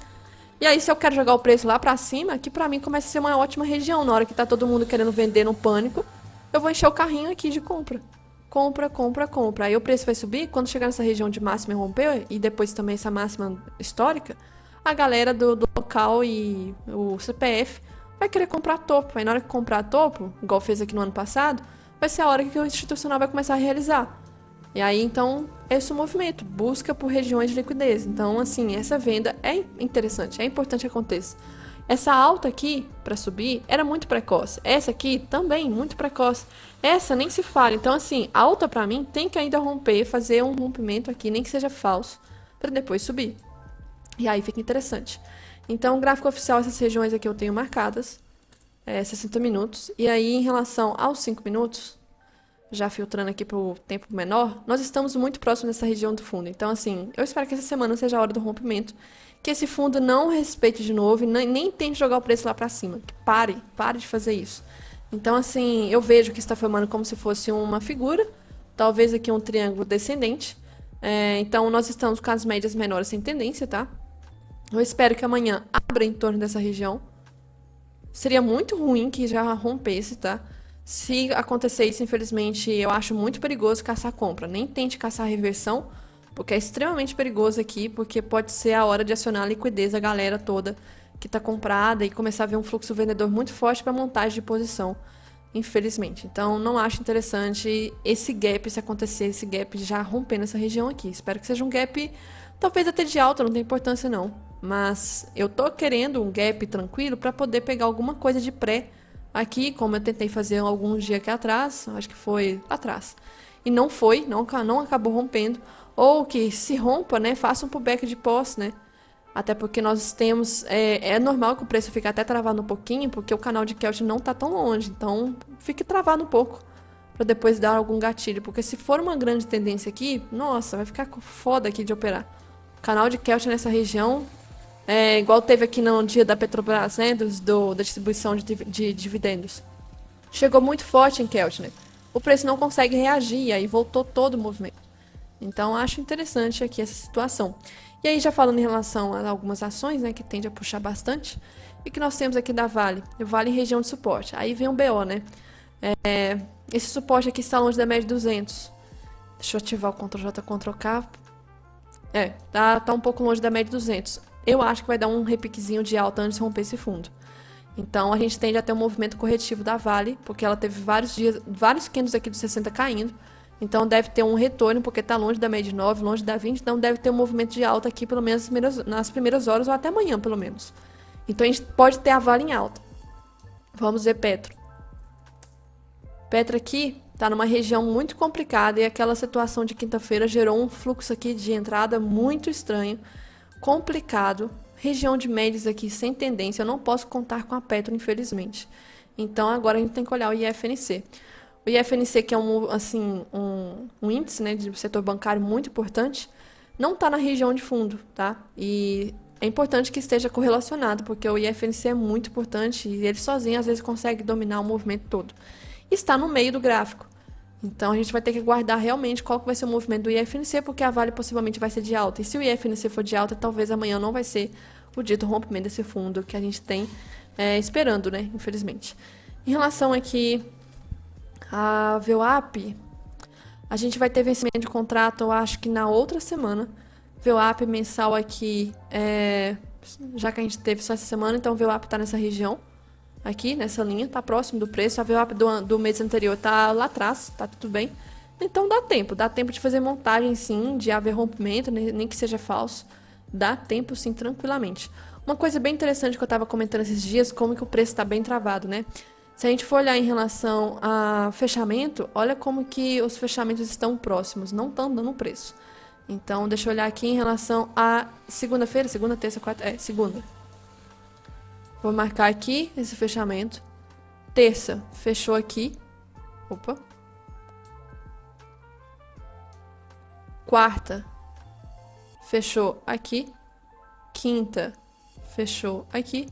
E aí se eu quero jogar o preço lá para cima, que para mim começa a ser uma ótima região. Na hora que tá todo mundo querendo vender no pânico, eu vou encher o carrinho aqui de compra. Compra, compra, compra. Aí o preço vai subir, quando chegar nessa região de máxima e romper, e depois também essa máxima histórica, a galera do local e o CPF vai querer comprar topo. Aí na hora que comprar topo, igual fez aqui no ano passado, vai ser a hora que o institucional vai começar a realizar. E aí, então, esse é o movimento, busca por regiões de liquidez. Então, assim, essa venda é interessante, é importante que aconteça. Essa alta aqui, para subir, era muito precoce. Essa aqui, também, muito precoce. Essa nem se fala. Então, assim, alta para mim tem que ainda romper, fazer um rompimento aqui, nem que seja falso, para depois subir. E aí fica interessante. Então, o gráfico oficial, essas regiões aqui eu tenho marcadas, 60 minutos. E aí, em relação aos 5 minutos, já filtrando aqui para o tempo menor, nós estamos muito próximos dessa região do fundo. Então, assim, eu espero que essa semana seja a hora do rompimento, que esse fundo não respeite de novo e nem tente jogar o preço lá para cima. Que pare de fazer isso. Então, assim, eu vejo que está formando como se fosse uma figura, talvez aqui um triângulo descendente. Então, nós estamos com as médias menores sem tendência, tá? Eu espero que amanhã abra em torno dessa região. Seria muito ruim que já rompesse, tá? Se acontecer isso, infelizmente, eu acho muito perigoso caçar compra. Nem tente caçar reversão, porque é extremamente perigoso aqui, porque pode ser a hora de acionar a liquidez da galera toda que está comprada e começar a ver um fluxo vendedor muito forte para montagem de posição, infelizmente. Então, não acho interessante esse gap, se acontecer esse gap já romper nessa região aqui. Espero que seja um gap, talvez até de alta, não tem importância não. Mas eu tô querendo um gap tranquilo para poder pegar alguma coisa de pré aqui, como eu tentei fazer alguns dias aqui atrás, acho que foi atrás. E não foi, não acabou rompendo. Ou que se rompa, né, faça um pullback de pós, né? Até porque nós temos, é normal que o preço fique até travado um pouquinho, porque o canal de Kelvin não tá tão longe. Então, fique travado um pouco, para depois dar algum gatilho. Porque se for uma grande tendência aqui, nossa, vai ficar foda aqui de operar. O canal de Kelvin nessa região, igual teve aqui no dia da Petrobras, né, da distribuição de dividendos. Chegou muito forte em Keltner. O preço não consegue reagir, aí voltou todo o movimento. Então, acho interessante aqui essa situação. E aí, já falando em relação a algumas ações, né, que tende a puxar bastante, e que nós temos aqui da Vale. Vale em região de suporte. Aí vem o BO, né? Esse suporte aqui está longe da média de 200. Deixa eu ativar o Ctrl J, Ctrl K. Tá um pouco longe da média de 200. Eu acho que vai dar um repiquezinho de alta antes de romper esse fundo. Então, a gente tende a ter um movimento corretivo da Vale, porque ela teve vários candles aqui dos 60 caindo. Então, deve ter um retorno, porque está longe da média de 9, longe da 20. Então, deve ter um movimento de alta aqui, pelo menos nas primeiras horas, ou até amanhã, pelo menos. Então, a gente pode ter a Vale em alta. Vamos ver Petro. Petro aqui está numa região muito complicada e aquela situação de quinta-feira gerou um fluxo aqui de entrada muito estranho, complicado. Região de médias aqui sem tendência. Eu não posso contar com a Petro, infelizmente. Então, agora a gente tem que olhar o IFNC. O IFNC, que é um índice, né, de setor bancário muito importante, não está na região de fundo, tá? E é importante que esteja correlacionado, porque o IFNC é muito importante e ele sozinho às vezes consegue dominar o movimento todo. Está no meio do gráfico. Então a gente vai ter que aguardar realmente qual que vai ser o movimento do IFNC, porque a Vale possivelmente vai ser de alta. E se o IFNC for de alta, talvez amanhã não vai ser o dito rompimento desse fundo que a gente tem esperando, né? Infelizmente. Em relação aqui a VWAP, a gente vai ter vencimento de contrato, eu acho que na outra semana. VWAP mensal aqui, já que a gente teve só essa semana, então o VWAP está nessa região, aqui nessa linha, tá próximo do preço. A VWAP do mês anterior tá lá atrás, tá tudo bem. Então dá tempo de fazer montagem sim, de haver rompimento, nem que seja falso. Dá tempo sim, tranquilamente. Uma coisa bem interessante que eu estava comentando esses dias, como que o preço está bem travado, né? Se a gente for olhar em relação a fechamento, olha como que os fechamentos estão próximos, não estão dando preço. Então, deixa eu olhar aqui em relação a segunda-feira, segunda, terça, quarta, segunda. Vou marcar aqui esse fechamento. Terça, fechou aqui. Opa. Quarta, fechou aqui. Quinta, fechou aqui.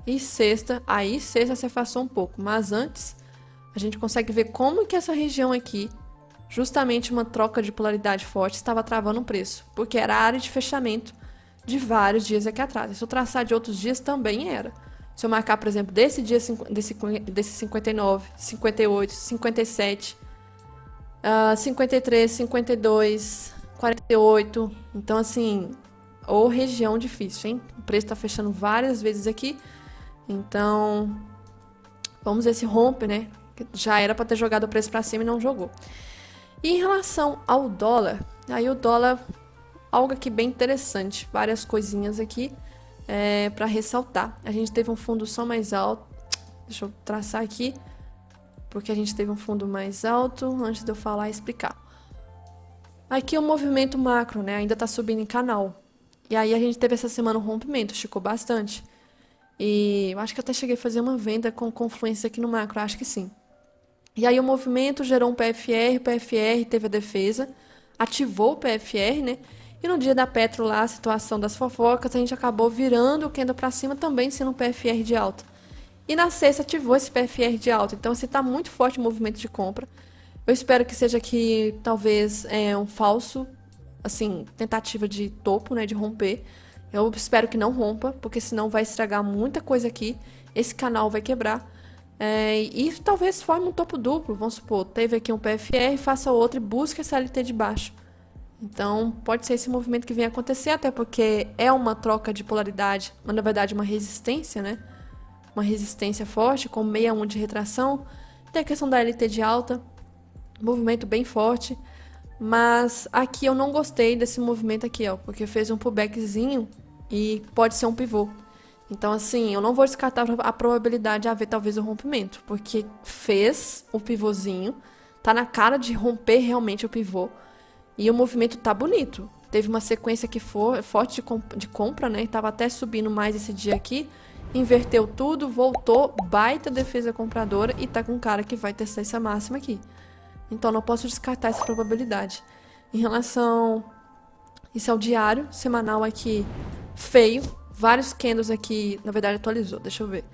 E sexta, aí sexta se afastou um pouco. Mas antes, a gente consegue ver como que essa região aqui, justamente uma troca de polaridade forte, estava travando o preço. Porque era a área de fechamento de vários dias aqui atrás. Se eu traçar de outros dias, também era. Se eu marcar, por exemplo, desse dia, desse 59, 58, 57, 53, 52, 48. Então, assim, ou região difícil, hein? O preço tá fechando várias vezes aqui. Então, vamos ver se rompe, né? Já era para ter jogado o preço para cima e não jogou. E em relação ao dólar, aí o dólar, algo aqui bem interessante, várias coisinhas aqui para ressaltar. A gente teve um fundo só mais alto, deixa eu traçar aqui, porque a gente teve um fundo mais alto, antes de eu falar e explicar. Aqui o movimento macro, né, ainda tá subindo em canal. E aí a gente teve essa semana um rompimento, esticou bastante. E eu acho que até cheguei a fazer uma venda com confluência aqui no macro, acho que sim. E aí o movimento gerou um PFR, o PFR teve a defesa, ativou o PFR, né? E no dia da Petro lá, a situação das fofocas, a gente acabou virando o candle para cima também sendo um PFR de alta. E na sexta ativou esse PFR de alta, então assim, tá muito forte o movimento de compra. Eu espero que seja aqui, talvez, um falso, assim, tentativa de topo, né, de romper. Eu espero que não rompa, porque senão vai estragar muita coisa aqui. Esse canal vai quebrar. E talvez forme um topo duplo, vamos supor. Teve aqui um PFR, faça outro e busque essa LT de baixo. Então, pode ser esse movimento que vem acontecer, até porque é uma troca de polaridade, mas na verdade uma resistência, né? Uma resistência forte, com 61 de retração. Tem a questão da LT de alta, movimento bem forte. Mas aqui eu não gostei desse movimento aqui, ó, porque fez um pullbackzinho e pode ser um pivô. Então, assim, eu não vou descartar a probabilidade de haver talvez o rompimento, porque fez o pivôzinho, tá na cara de romper realmente o pivô, e o movimento tá bonito. Teve uma sequência que foi forte de compra, né? Tava até subindo mais esse dia aqui, inverteu tudo, voltou, baita defesa compradora e tá com cara que vai testar essa máxima aqui. Então, não posso descartar essa probabilidade. Em relação... Isso é o diário semanal aqui, feio. Vários candles aqui... Na verdade, atualizou, deixa eu ver.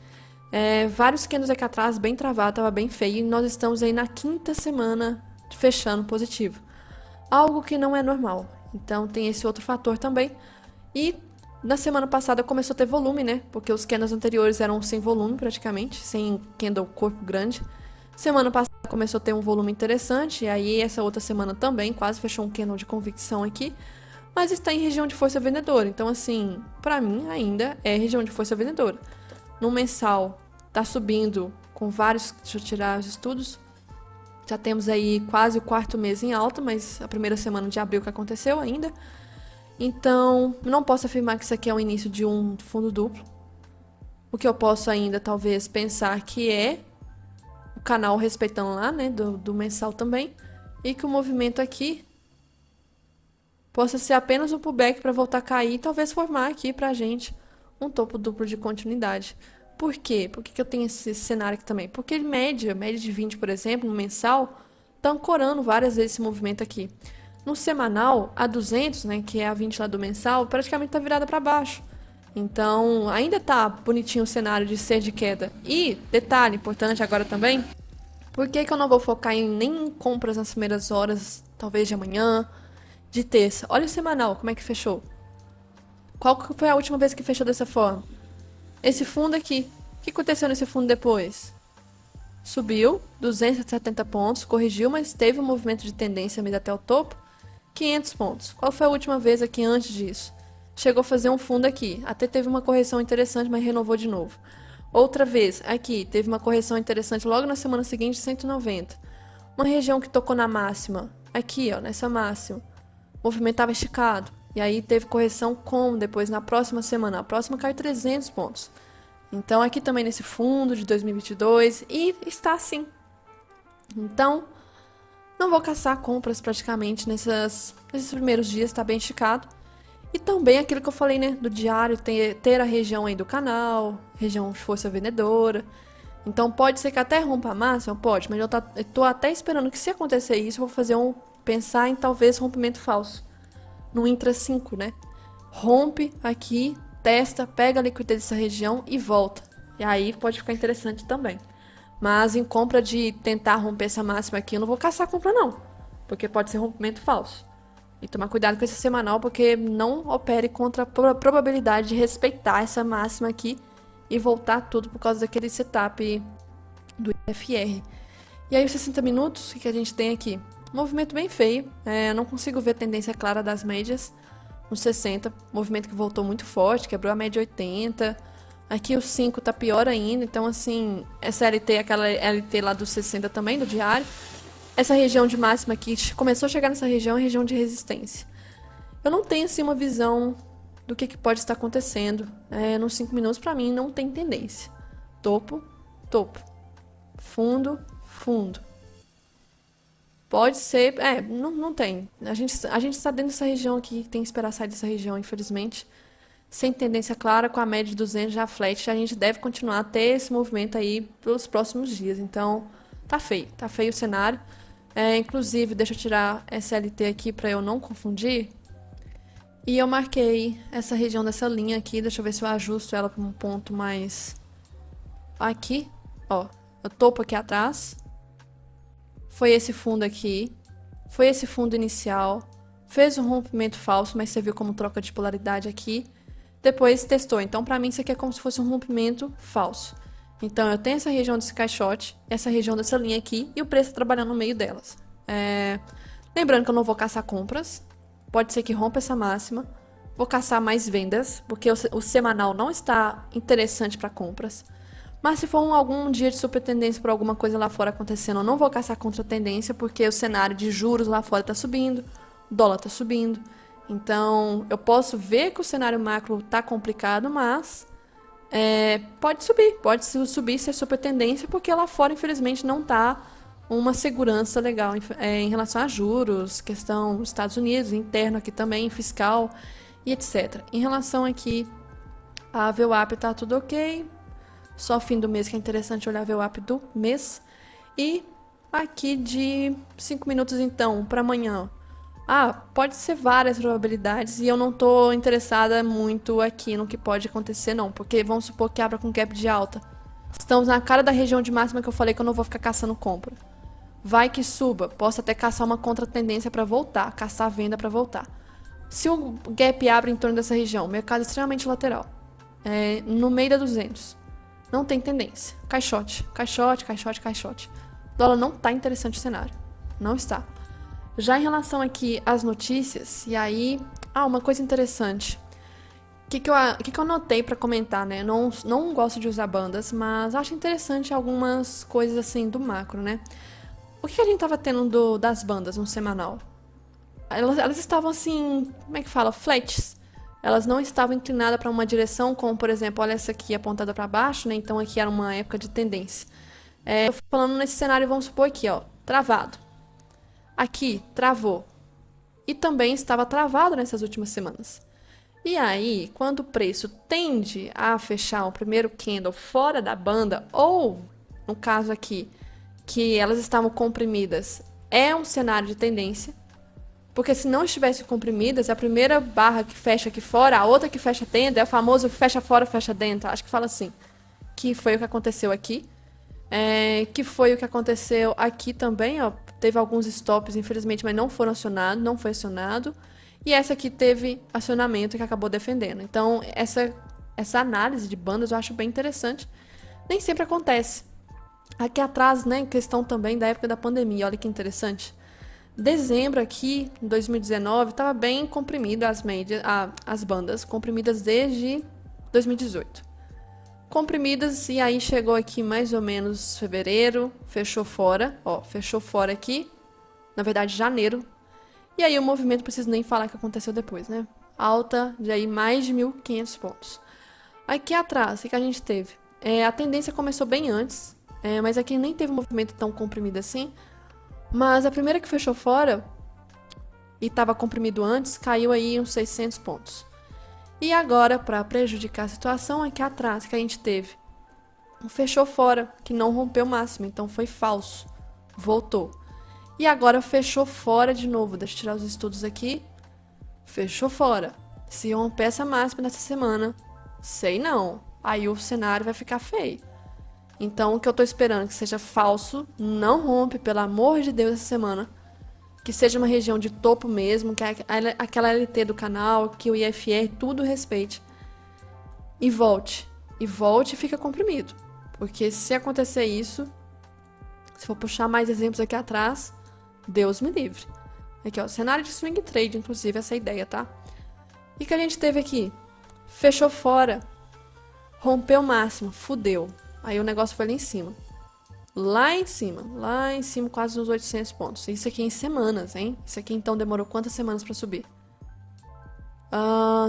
Vários candles aqui atrás, bem travado, tava bem feio. E nós estamos aí na quinta semana fechando positivo. Algo que não é normal. Então, tem esse outro fator também. E na semana passada começou a ter volume, né? Porque os candles anteriores eram sem volume, praticamente. Sem candle corpo grande. Semana passada começou a ter um volume interessante, e aí essa outra semana também, quase fechou um candle de convicção aqui, mas está em região de força vendedora, então assim, pra mim ainda é região de força vendedora. No mensal, tá subindo com vários, deixa eu tirar os estudos, já temos aí quase o quarto mês em alta, mas a primeira semana de abril que aconteceu ainda, então não posso afirmar que isso aqui é o início de um fundo duplo. O que eu posso ainda talvez pensar que é o canal respeitando lá, né, do mensal também, e que o movimento aqui possa ser apenas um pullback para voltar a cair e talvez formar aqui pra gente um topo duplo de continuidade. Por quê? Por que eu tenho esse cenário aqui também? Porque média de 20, por exemplo, no mensal, tá ancorando várias vezes esse movimento aqui. No semanal, a 200, né, que é a 20 lá do mensal, praticamente tá virada para baixo. Então, ainda tá bonitinho o cenário de ser de queda. E, detalhe importante agora também, Por que que eu não vou focar nem em compras nas primeiras horas, talvez de amanhã, de terça? Olha o semanal, como é que fechou. Qual que foi a última vez que fechou dessa forma? Esse fundo aqui. O que aconteceu nesse fundo depois? Subiu 270 pontos, corrigiu, mas teve um movimento de tendência mesmo até o topo, 500 pontos. Qual foi a última vez aqui antes disso? Chegou a fazer um fundo aqui, até teve uma correção interessante, mas renovou de novo. Outra vez, aqui, teve uma correção interessante logo na semana seguinte, 190. Uma região que tocou na máxima, aqui, ó, nessa máxima. O movimento estava esticado. E aí teve correção como depois na próxima semana. A próxima caiu 300 pontos. Então aqui também nesse fundo de 2022 e está assim. Então, não vou caçar compras praticamente nesses primeiros dias, está bem esticado. E também aquilo que eu falei, né, do diário, ter a região aí do canal, região de força vendedora. Então pode ser que até rompa a máxima, pode, mas eu tô até esperando que se acontecer isso, eu vou fazer pensar em talvez rompimento falso. No Intra 5, né? Rompe aqui, testa, pega a liquidez dessa região e volta. E aí pode ficar interessante também. Mas em compra de tentar romper essa máxima aqui, eu não vou caçar compra não. Porque pode ser rompimento falso. E tomar cuidado com esse semanal, porque não opere contra a probabilidade de respeitar essa máxima aqui e voltar tudo por causa daquele setup do IFR. E aí os 60 minutos, o que a gente tem aqui? Movimento bem feio, eu não consigo ver tendência clara das médias. No 60, movimento que voltou muito forte, quebrou a média 80. Aqui o 5 tá pior ainda, então assim, essa LT, aquela LT lá do 60 também, do diário. Essa região de máxima aqui, começou a chegar nessa região, é região de resistência. Eu não tenho assim uma visão do que pode estar acontecendo. Nos 5 minutos, pra mim, não tem tendência. Topo, topo. Fundo, fundo. Pode ser, não tem. A gente está dentro dessa região aqui, tem que esperar sair dessa região, infelizmente. Sem tendência clara, com a média de 200 já flat, a gente deve continuar a ter esse movimento aí pelos próximos dias. Então, tá feio o cenário. Inclusive, deixa eu tirar SLT aqui para eu não confundir. E eu marquei essa região dessa linha aqui, deixa eu ver se eu ajusto ela para um ponto mais... Aqui, ó, eu topo aqui atrás. Foi esse fundo aqui, foi esse fundo inicial, fez um rompimento falso, mas serviu como troca de polaridade aqui, depois testou. Então, para mim, isso aqui é como se fosse um rompimento falso. Então, eu tenho essa região desse caixote, essa região dessa linha aqui, e o preço trabalhando no meio delas. Lembrando que eu não vou caçar compras, pode ser que rompa essa máxima, vou caçar mais vendas, porque o semanal não está interessante para compras. Mas se for algum dia de super tendência por alguma coisa lá fora acontecendo, eu não vou caçar contra a tendência, porque o cenário de juros lá fora está subindo, o dólar está subindo. Então, eu posso ver que o cenário macro está complicado, mas pode subir ser super tendência, porque lá fora, infelizmente, não está uma segurança legal em relação a juros, questão dos Estados Unidos, interno aqui também, fiscal e etc. Em relação aqui a VWAP está tudo ok. Só fim do mês que é interessante olhar a VWAP do mês. E aqui de 5 minutos então, para amanhã. Pode ser várias probabilidades e eu não tô interessada muito aqui no que pode acontecer não, porque vamos supor que abra com gap de alta. Estamos na cara da região de máxima que eu falei que eu não vou ficar caçando compra. Vai que suba, posso até caçar uma contra-tendência para voltar, caçar venda para voltar. Se o gap abre em torno dessa região, mercado extremamente lateral, no meio da 200. Não tem tendência. Caixote. O dólar não está interessante o cenário. Não está. Já em relação aqui às notícias, e aí... uma coisa interessante. O que eu anotei para comentar, né? Não gosto de usar bandas, mas acho interessante algumas coisas assim do macro, né? O que a gente tava tendo das bandas no semanal? Elas estavam assim... Como é que fala? Flats. Elas não estavam inclinadas para uma direção, como, por exemplo, olha essa aqui apontada para baixo, né? Então, aqui era uma época de tendência. Eu falando nesse cenário, vamos supor aqui, ó, travado. Aqui, travou. E também estava travado nessas últimas semanas. E aí, quando o preço tende a fechar o primeiro candle fora da banda, ou, no caso aqui, que elas estavam comprimidas, é um cenário de tendência. Porque se não estivessem comprimidas, a primeira barra que fecha aqui fora, a outra que fecha dentro, é o famoso fecha fora, fecha dentro. Acho que fala assim. Que foi o que aconteceu aqui. que foi o que aconteceu aqui também, ó. Teve alguns stops, infelizmente, mas não foram acionados, não foi acionado. E essa aqui teve acionamento que acabou defendendo. Então, essa análise de bandas eu acho bem interessante. Nem sempre acontece. Aqui atrás, né, questão também da época da pandemia, olha que interessante. Dezembro aqui, em 2019, estava bem comprimido as bandas, comprimidas desde 2018. Comprimidas, e aí chegou aqui mais ou menos fevereiro, fechou fora, ó, fechou fora aqui, na verdade janeiro. E aí o movimento, não preciso nem falar o que aconteceu depois, né? Alta de aí mais de 1.500 pontos. Aqui atrás, o que a gente teve? A tendência começou bem antes, mas aqui nem teve um movimento tão comprimido assim. Mas a primeira que fechou fora, e estava comprimido antes, caiu aí uns 600 pontos. E agora, para prejudicar a situação, aqui atrás que a gente teve um fechou fora, que não rompeu o máximo, então foi falso, voltou. E agora fechou fora de novo, deixa eu tirar os estudos aqui, fechou fora. Se romper essa máxima nessa semana, sei não, aí o cenário vai ficar feio. Então, o que eu tô esperando que seja falso, não rompe, pelo amor de Deus, essa semana. Que seja uma região de topo mesmo, que é aquela LT do canal, que o IFR tudo respeite. E volte. E volte e fica comprimido. Porque se acontecer isso, se for puxar mais exemplos aqui atrás, Deus me livre. Aqui, ó, cenário de swing trade, inclusive, essa ideia, tá? E que a gente teve aqui? Fechou fora. Rompeu o máximo, fudeu. Aí o negócio foi lá em cima, quase uns 800 pontos. Isso aqui em semanas, hein? Isso aqui então demorou quantas semanas para subir?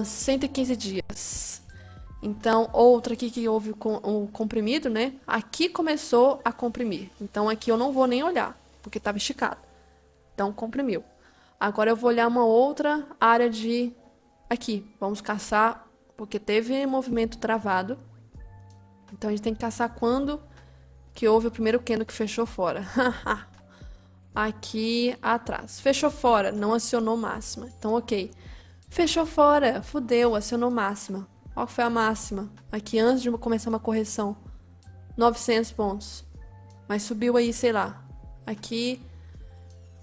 115 dias. Então, outra aqui que houve o comprimido, né? Aqui começou a comprimir. Então, aqui eu não vou nem olhar, porque estava esticado. Então, comprimiu. Agora eu vou olhar uma outra área de... Aqui, vamos caçar, porque teve movimento travado. Então, a gente tem que caçar quando que houve o primeiro candle que fechou fora. Aqui atrás. Fechou fora, não acionou máxima. Então, ok. Fechou fora, fudeu, acionou máxima. Qual foi a máxima? Aqui antes de começar uma correção. 900 pontos. Mas subiu aí, sei lá. Aqui,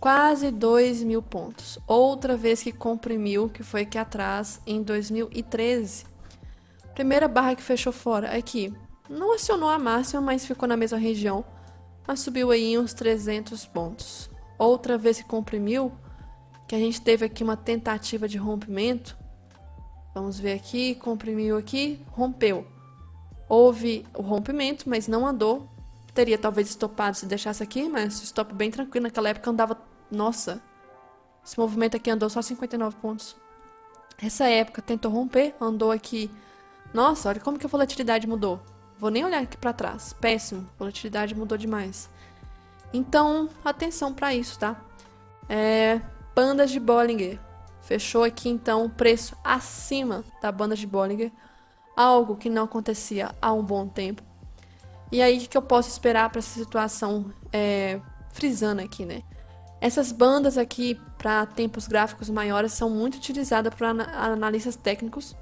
quase 2.000 pontos. Outra vez que comprimiu, que foi aqui atrás, em 2013. Primeira barra que fechou fora, aqui. Não acionou a máxima, mas ficou na mesma região. Mas subiu aí uns 300 pontos. Outra vez que comprimiu, que a gente teve aqui uma tentativa de rompimento. Vamos ver aqui, comprimiu aqui, rompeu. Houve o rompimento, mas não andou. Teria talvez estopado se deixasse aqui, mas stop bem tranquilo. Naquela época andava... Nossa, esse movimento aqui andou só 59 pontos. Essa época tentou romper, andou aqui... Nossa, olha como que a volatilidade mudou. Vou nem olhar aqui para trás. Péssimo. A volatilidade mudou demais. Então, atenção para isso, tá? Bandas de Bollinger. Fechou aqui, então, o preço acima da banda de Bollinger. Algo que não acontecia há um bom tempo. E aí, o que eu posso esperar para essa situação frisando aqui, né? Essas bandas aqui, para tempos gráficos maiores, são muito utilizadas por analistas técnicos.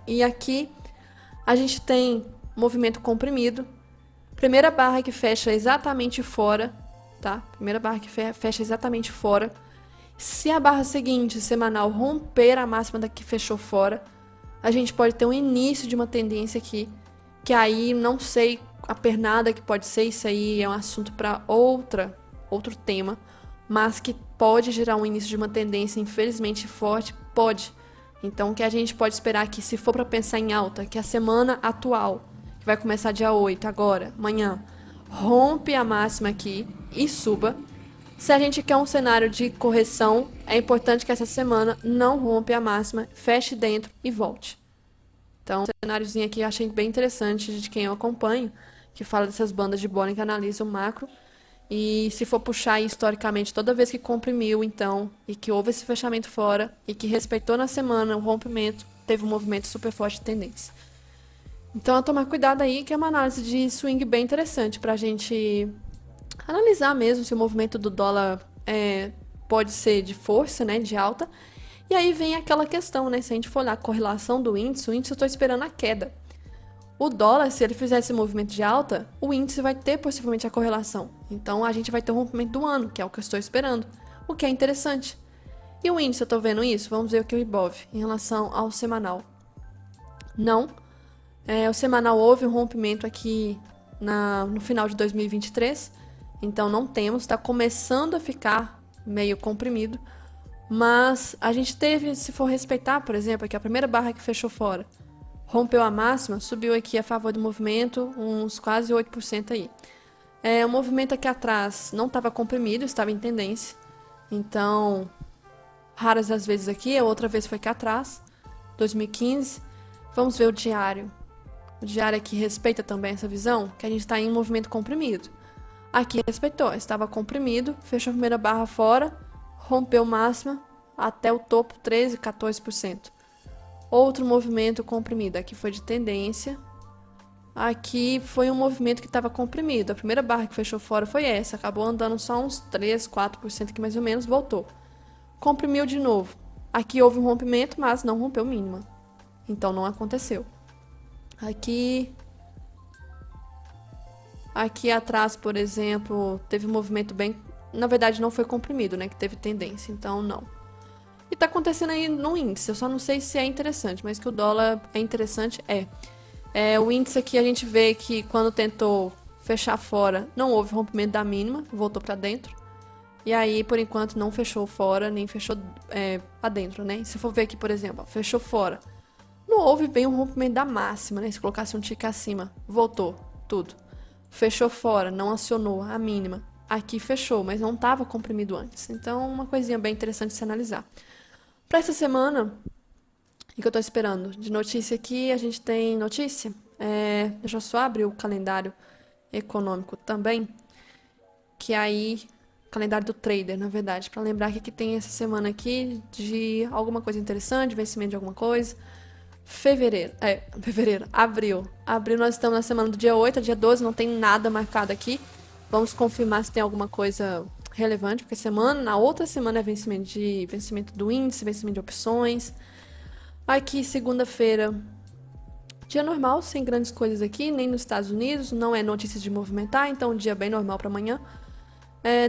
E aqui... A gente tem movimento comprimido. Primeira barra que fecha exatamente fora, tá? Primeira barra que fecha exatamente fora. Se a barra seguinte, semanal, romper a máxima da que fechou fora, a gente pode ter um início de uma tendência aqui, que aí não sei a pernada que pode ser, isso aí é um assunto para outro tema, mas que pode gerar um início de uma tendência, infelizmente forte, pode. Então, o que a gente pode esperar aqui, se for para pensar em alta, que a semana atual, que vai começar dia 8, agora, amanhã, rompe a máxima aqui e suba. Se a gente quer um cenário de correção, é importante que essa semana não rompe a máxima, feche dentro e volte. Então, um cenáriozinho aqui eu achei bem interessante de quem eu acompanho, que fala dessas bandas de Bollinger que analisa o macro. E se for puxar aí, historicamente, toda vez que comprimiu, então, e que houve esse fechamento fora, e que respeitou na semana o rompimento, teve um movimento super forte de tendência. Então, a tomar cuidado aí, que é uma análise de swing bem interessante pra gente analisar mesmo se o movimento do dólar pode ser de força, né, de alta. E aí vem aquela questão, né, se a gente for olhar a correlação do índice, o índice eu tô esperando a queda. O dólar, se ele fizer esse movimento de alta, o índice vai ter possivelmente a correlação. Então a gente vai ter o rompimento do ano, que é o que eu estou esperando, o que é interessante. E o índice, eu estou vendo isso? Vamos ver o que o Ibov em relação ao semanal. Não. O semanal houve um rompimento aqui no final de 2023, então não temos, está começando a ficar meio comprimido, mas a gente teve, se for respeitar, por exemplo, aqui a primeira barra que fechou fora, rompeu a máxima, subiu aqui a favor do movimento, uns quase 8% aí. O movimento aqui atrás não estava comprimido, estava em tendência, então raras as vezes aqui, a outra vez foi aqui atrás, 2015. Vamos ver o diário. O diário aqui respeita também essa visão, que a gente está em movimento comprimido. Aqui respeitou, estava comprimido, fechou a primeira barra fora, rompeu máxima até o topo 13, 14%. Outro movimento comprimido, aqui foi de tendência. Aqui foi um movimento que estava comprimido. A primeira barra que fechou fora foi essa, acabou andando só uns 3, 4% aqui mais ou menos, voltou. Comprimiu de novo. Aqui houve um rompimento, mas não rompeu mínima. Então não aconteceu. Aqui atrás, por exemplo, teve um movimento bem... Na verdade, não foi comprimido, né? Que teve tendência, então não. E tá acontecendo aí no índice. Eu só não sei se é interessante, mas que o dólar é interessante, o índice aqui a gente vê que quando tentou fechar fora, não houve rompimento da mínima, voltou para dentro. E aí, por enquanto, não fechou fora, nem fechou para dentro, né? Se for ver aqui, por exemplo, fechou fora. Não houve bem um rompimento da máxima, né? Se colocasse um tique acima, voltou, tudo. Fechou fora, não acionou a mínima. Aqui fechou, mas não estava comprimido antes. Então, uma coisinha bem interessante de se analisar. Para essa semana, o que eu estou esperando? De notícia aqui, a gente tem notícia. Deixa eu só abrir o calendário econômico também. Que aí, calendário do trader, na verdade. Para lembrar que tem essa semana aqui de alguma coisa interessante, vencimento de alguma coisa. Abril. Abril nós estamos na semana do dia 8 a dia 12, não tem nada marcado aqui. Vamos confirmar se tem alguma coisa relevante, porque na outra semana é vencimento do índice, vencimento de opções. Aqui, segunda-feira, dia normal, sem grandes coisas aqui, nem nos Estados Unidos, não é notícia de movimentar, então um dia bem normal para amanhã.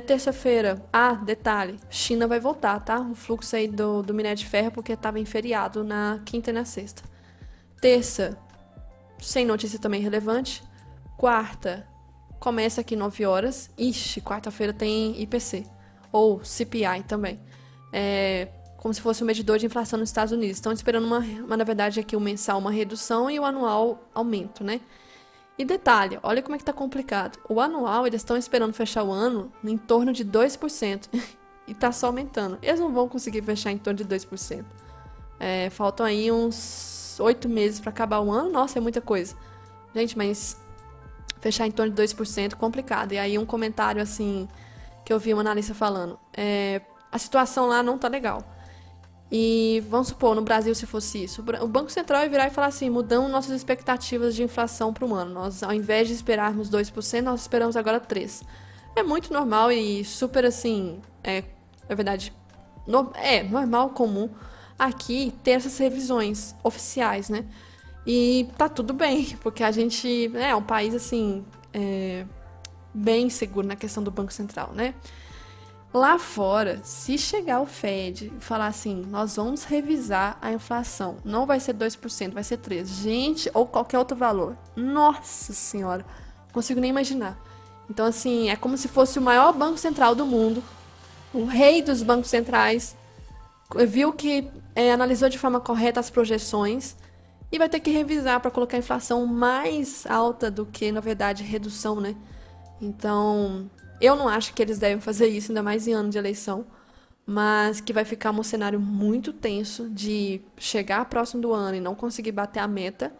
Terça-feira, detalhe, China vai voltar, tá? O fluxo aí do minério de ferro, porque estava em feriado na quinta e na sexta. Terça, sem notícia também relevante. Quarta, começa aqui 9 horas. Ixi, quarta-feira tem IPC, ou CPI também. Como se fosse um medidor de inflação nos Estados Unidos. Estão esperando na verdade, aqui o mensal uma redução e o anual aumento, né? E detalhe, olha como é que tá complicado. O anual, eles estão esperando fechar o ano em torno de 2%. E tá só aumentando. Eles não vão conseguir fechar em torno de 2%. Faltam aí uns 8 meses para acabar o ano. Nossa, é muita coisa. Gente, mas fechar em torno de 2% é complicado. E aí um comentário assim, que eu vi uma analista falando. A situação lá não tá legal. E vamos supor, no Brasil, se fosse isso, o Banco Central ia virar e falar assim, mudamos nossas expectativas de inflação para o ano. Nós, ao invés de esperarmos 2%, nós esperamos agora 3%. É muito normal e super assim, na verdade, normal, comum, aqui ter essas revisões oficiais, né? E tá tudo bem, porque a gente é um país assim, bem seguro na questão do Banco Central, né? Lá fora, se chegar o Fed e falar assim, nós vamos revisar a inflação, não vai ser 2%, vai ser 3%. Gente, ou qualquer outro valor. Nossa Senhora, não consigo nem imaginar. Então, assim, é como se fosse o maior banco central do mundo, o rei dos bancos centrais, viu que analisou de forma correta as projeções e vai ter que revisar para colocar a inflação mais alta do que, na verdade, redução, né? Então, eu não acho que eles devem fazer isso, ainda mais em ano de eleição, mas que vai ficar um cenário muito tenso de chegar próximo do ano e não conseguir bater a meta,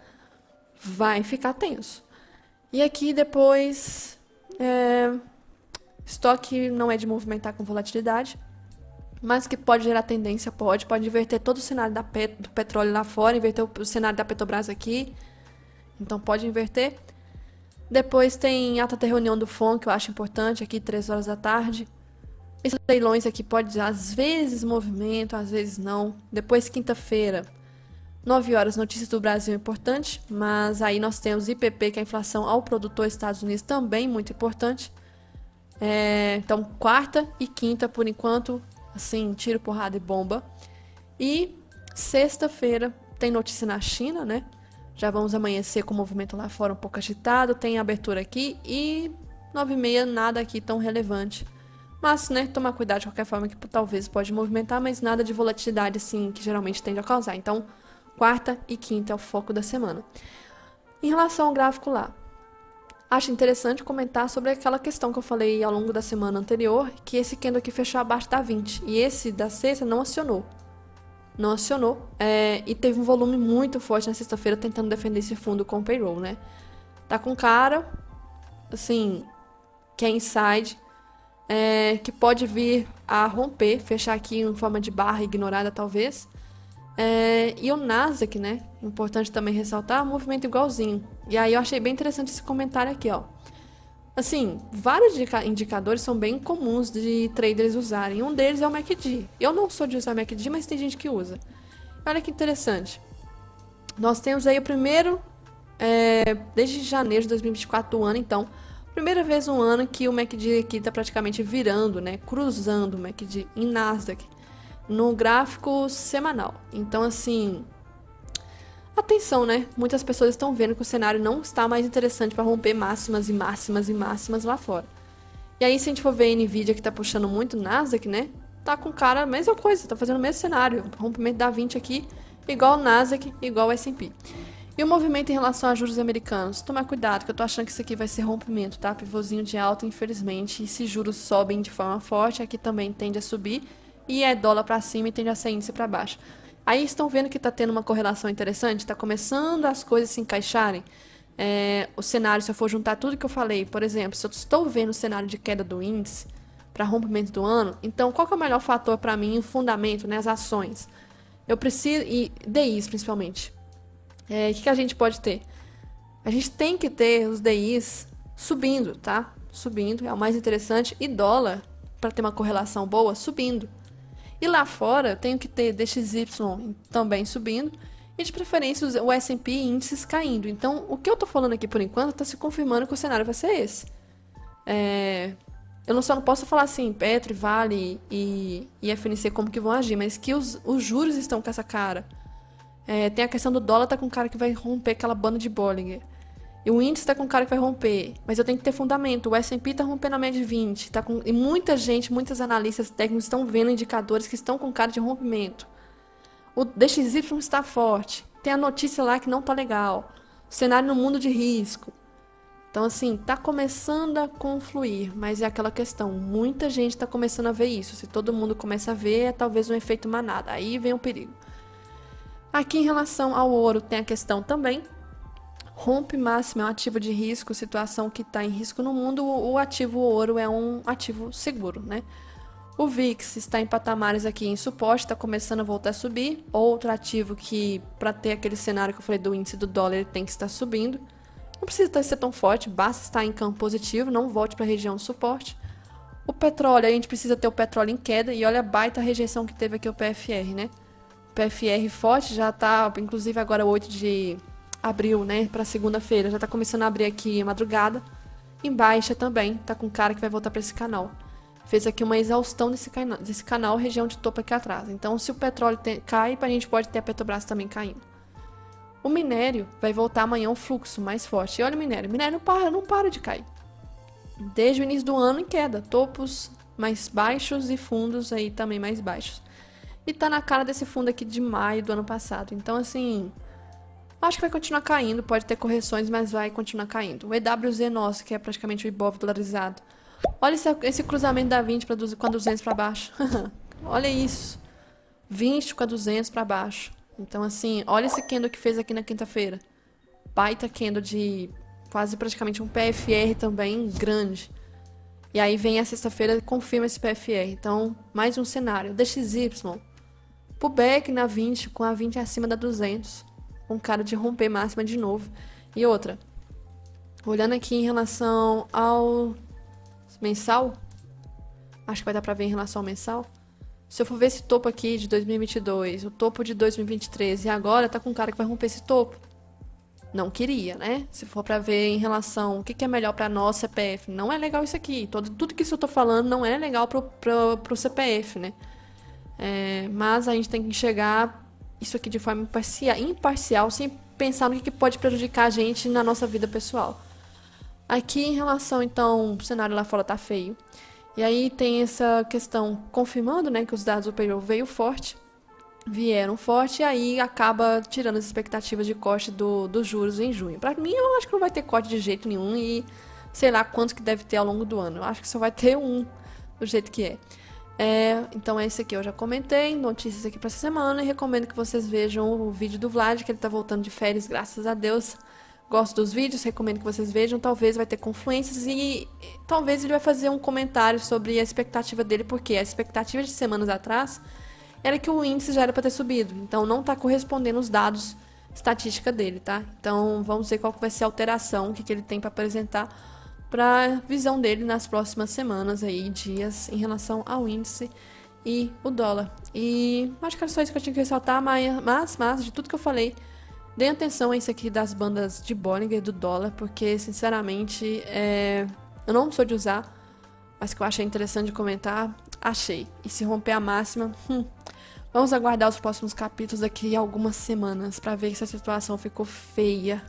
vai ficar tenso. E aqui depois, estoque não é de movimentar com volatilidade, mas que pode gerar tendência, pode inverter todo o cenário do petróleo lá fora, inverter o cenário da Petrobras aqui, então pode inverter. Depois tem ata da reunião do FONC, que eu acho importante, aqui 3 horas da tarde. Esses leilões aqui pode, às vezes, movimento, às vezes não. Depois, quinta-feira, 9 horas, notícias do Brasil importante, mas aí nós temos IPP, que é a inflação ao produtor Estados Unidos, também muito importante. Então, quarta e quinta, por enquanto, assim, tiro, porrada e bomba. E sexta-feira tem notícia na China, né? Já vamos amanhecer com o movimento lá fora um pouco agitado, tem abertura aqui e 9h30, nada aqui tão relevante. Mas, né, tomar cuidado de qualquer forma que talvez pode movimentar, mas nada de volatilidade, assim, que geralmente tende a causar. Então, quarta e quinta é o foco da semana. Em relação ao gráfico lá, acho interessante comentar sobre aquela questão que eu falei ao longo da semana anterior, que esse candle aqui fechou abaixo da 20, e esse da sexta não acionou. Não acionou, e teve um volume muito forte na sexta-feira tentando defender esse fundo com o payroll, né? Tá com cara, assim, que é inside, que pode vir a romper, fechar aqui em forma de barra ignorada talvez. E o Nasdaq, né? Importante também ressaltar, um movimento igualzinho. E aí eu achei bem interessante esse comentário aqui, ó. Assim, vários indicadores são bem comuns de traders usarem. Um deles é o MACD. Eu não sou de usar o MACD, mas tem gente que usa. Olha que interessante. Nós temos aí o primeiro, desde janeiro de 2024 do ano, então, primeira vez um ano que o MACD aqui está praticamente virando, né? Cruzando o MACD em Nasdaq no gráfico semanal. Então, assim, atenção, né? Muitas pessoas estão vendo que o cenário não está mais interessante para romper máximas e máximas e máximas lá fora. E aí, se a gente for ver a Nvidia, que tá puxando muito o Nasdaq, né? Tá com cara, a mesma coisa, tá fazendo o mesmo cenário. Rompimento da 20 aqui, igual o Nasdaq, igual o S&P. E o movimento em relação a juros americanos? Tomar cuidado, que eu tô achando que isso aqui vai ser rompimento, tá? Pivôzinho de alta, infelizmente. E se juros sobem de forma forte, aqui também tende a subir. E é dólar para cima e tende a ser índice para baixo. Aí estão vendo que está tendo uma correlação interessante, está começando as coisas se encaixarem. O cenário, se eu for juntar tudo que eu falei, por exemplo, se eu estou vendo o cenário de queda do índice para rompimento do ano, então qual que é o melhor fator para mim, o fundamento, né, as ações? Eu preciso, e DIs principalmente. O que a gente pode ter? A gente tem que ter os DIs subindo, tá? Subindo, é o mais interessante. E dólar, para ter uma correlação boa, subindo. E lá fora, eu tenho que ter DXY também subindo. E de preferência o S&P e índices caindo. Então, o que eu tô falando aqui por enquanto está se confirmando que o cenário vai ser esse. Eu só não posso falar assim, Petro, Vale e FNC como que vão agir, mas que os juros estão com essa cara. Tem a questão do dólar, tá com cara que vai romper aquela banda de Bollinger. E o índice tá com cara que vai romper, mas eu tenho que ter fundamento. O S&P tá rompendo a média de 20, e muita gente, muitos analistas técnicos estão vendo indicadores que estão com cara de rompimento. O DXY está forte, tem a notícia lá que não tá legal, o cenário no mundo de risco. Então, assim, tá começando a confluir, mas é aquela questão, muita gente tá começando a ver isso. Se todo mundo começa a ver, é talvez um efeito manada, aí vem o perigo. Aqui em relação ao ouro, tem a questão também. Rompe máximo é um ativo de risco, situação que está em risco no mundo, o ativo ouro é um ativo seguro, né? O VIX está em patamares aqui em suporte, está começando a voltar a subir. Outro ativo que, para ter aquele cenário que eu falei do índice do dólar, ele tem que estar subindo. Não precisa ser tão forte, basta estar em campo positivo, não volte para a região de suporte. O petróleo, a gente precisa ter o petróleo em queda, e olha a baita rejeição que teve aqui o PFR, né? O PFR forte já está, inclusive agora 8 de abril, né, para segunda-feira, já tá começando a abrir aqui a madrugada. Em baixa também, tá com cara que vai voltar para esse canal. Fez aqui uma exaustão desse canal, região de topo aqui atrás. Então, se o petróleo cai, a gente pode ter a Petrobras também caindo. O minério vai voltar amanhã um fluxo mais forte. E olha o minério não para de cair. Desde o início do ano em queda, topos mais baixos e fundos aí também mais baixos. E tá na cara desse fundo aqui de maio do ano passado. Então, assim, acho que vai continuar caindo, pode ter correções, mas vai continuar caindo. O EWZ nosso, que é praticamente o Ibov dolarizado. Olha esse cruzamento da 20 com a 200 para baixo. Olha isso. 20 com a 200 para baixo. Então, assim, olha esse candle que fez aqui na quinta-feira. Baita candle de quase praticamente um PFR também grande. E aí vem a sexta-feira e confirma esse PFR. Então, mais um cenário. DXY. Pullback na 20, com a 20 acima da 200. Com cara de romper máxima de novo. E outra. Olhando aqui em relação ao mensal. Acho que vai dar pra ver em relação ao mensal. Se eu for ver esse topo aqui de 2022, o topo de 2023 e agora tá com um cara que vai romper esse topo. Não queria, né? Se for pra ver em relação o que é melhor pra nós, CPF, não é legal isso aqui. Tudo que isso eu tô falando não é legal pro CPF, né? Mas a gente tem que enxergar isso aqui de forma imparcial, sem pensar no que pode prejudicar a gente na nossa vida pessoal. Aqui em relação, então, o cenário lá fora tá feio. E aí tem essa questão confirmando, né, que os dados do payroll vieram forte, e aí acaba tirando as expectativas de corte dos juros em junho. Pra mim, eu acho que não vai ter corte de jeito nenhum e sei lá quantos que deve ter ao longo do ano. Eu acho que só vai ter um do jeito que é. Então esse aqui eu já comentei, notícias aqui pra essa semana, e recomendo que vocês vejam o vídeo do Vlad, que ele tá voltando de férias, graças a Deus. Gosto dos vídeos, recomendo que vocês vejam. Talvez vai ter confluências e talvez ele vai fazer um comentário sobre a expectativa dele, porque a expectativa de semanas atrás era que o índice já era para ter subido, então não está correspondendo os dados estatística dele, tá? Então vamos ver qual vai ser a alteração, o que ele tem para apresentar para a visão dele nas próximas semanas aí, dias, em relação ao índice e o dólar. E acho que era só isso que eu tinha que ressaltar, mas de tudo que eu falei, deem atenção a isso aqui das bandas de Bollinger do dólar, porque, sinceramente, eu não sou de usar, mas que eu achei interessante de comentar, achei. E se romper a máxima, vamos aguardar os próximos capítulos daqui algumas semanas para ver se a situação ficou feia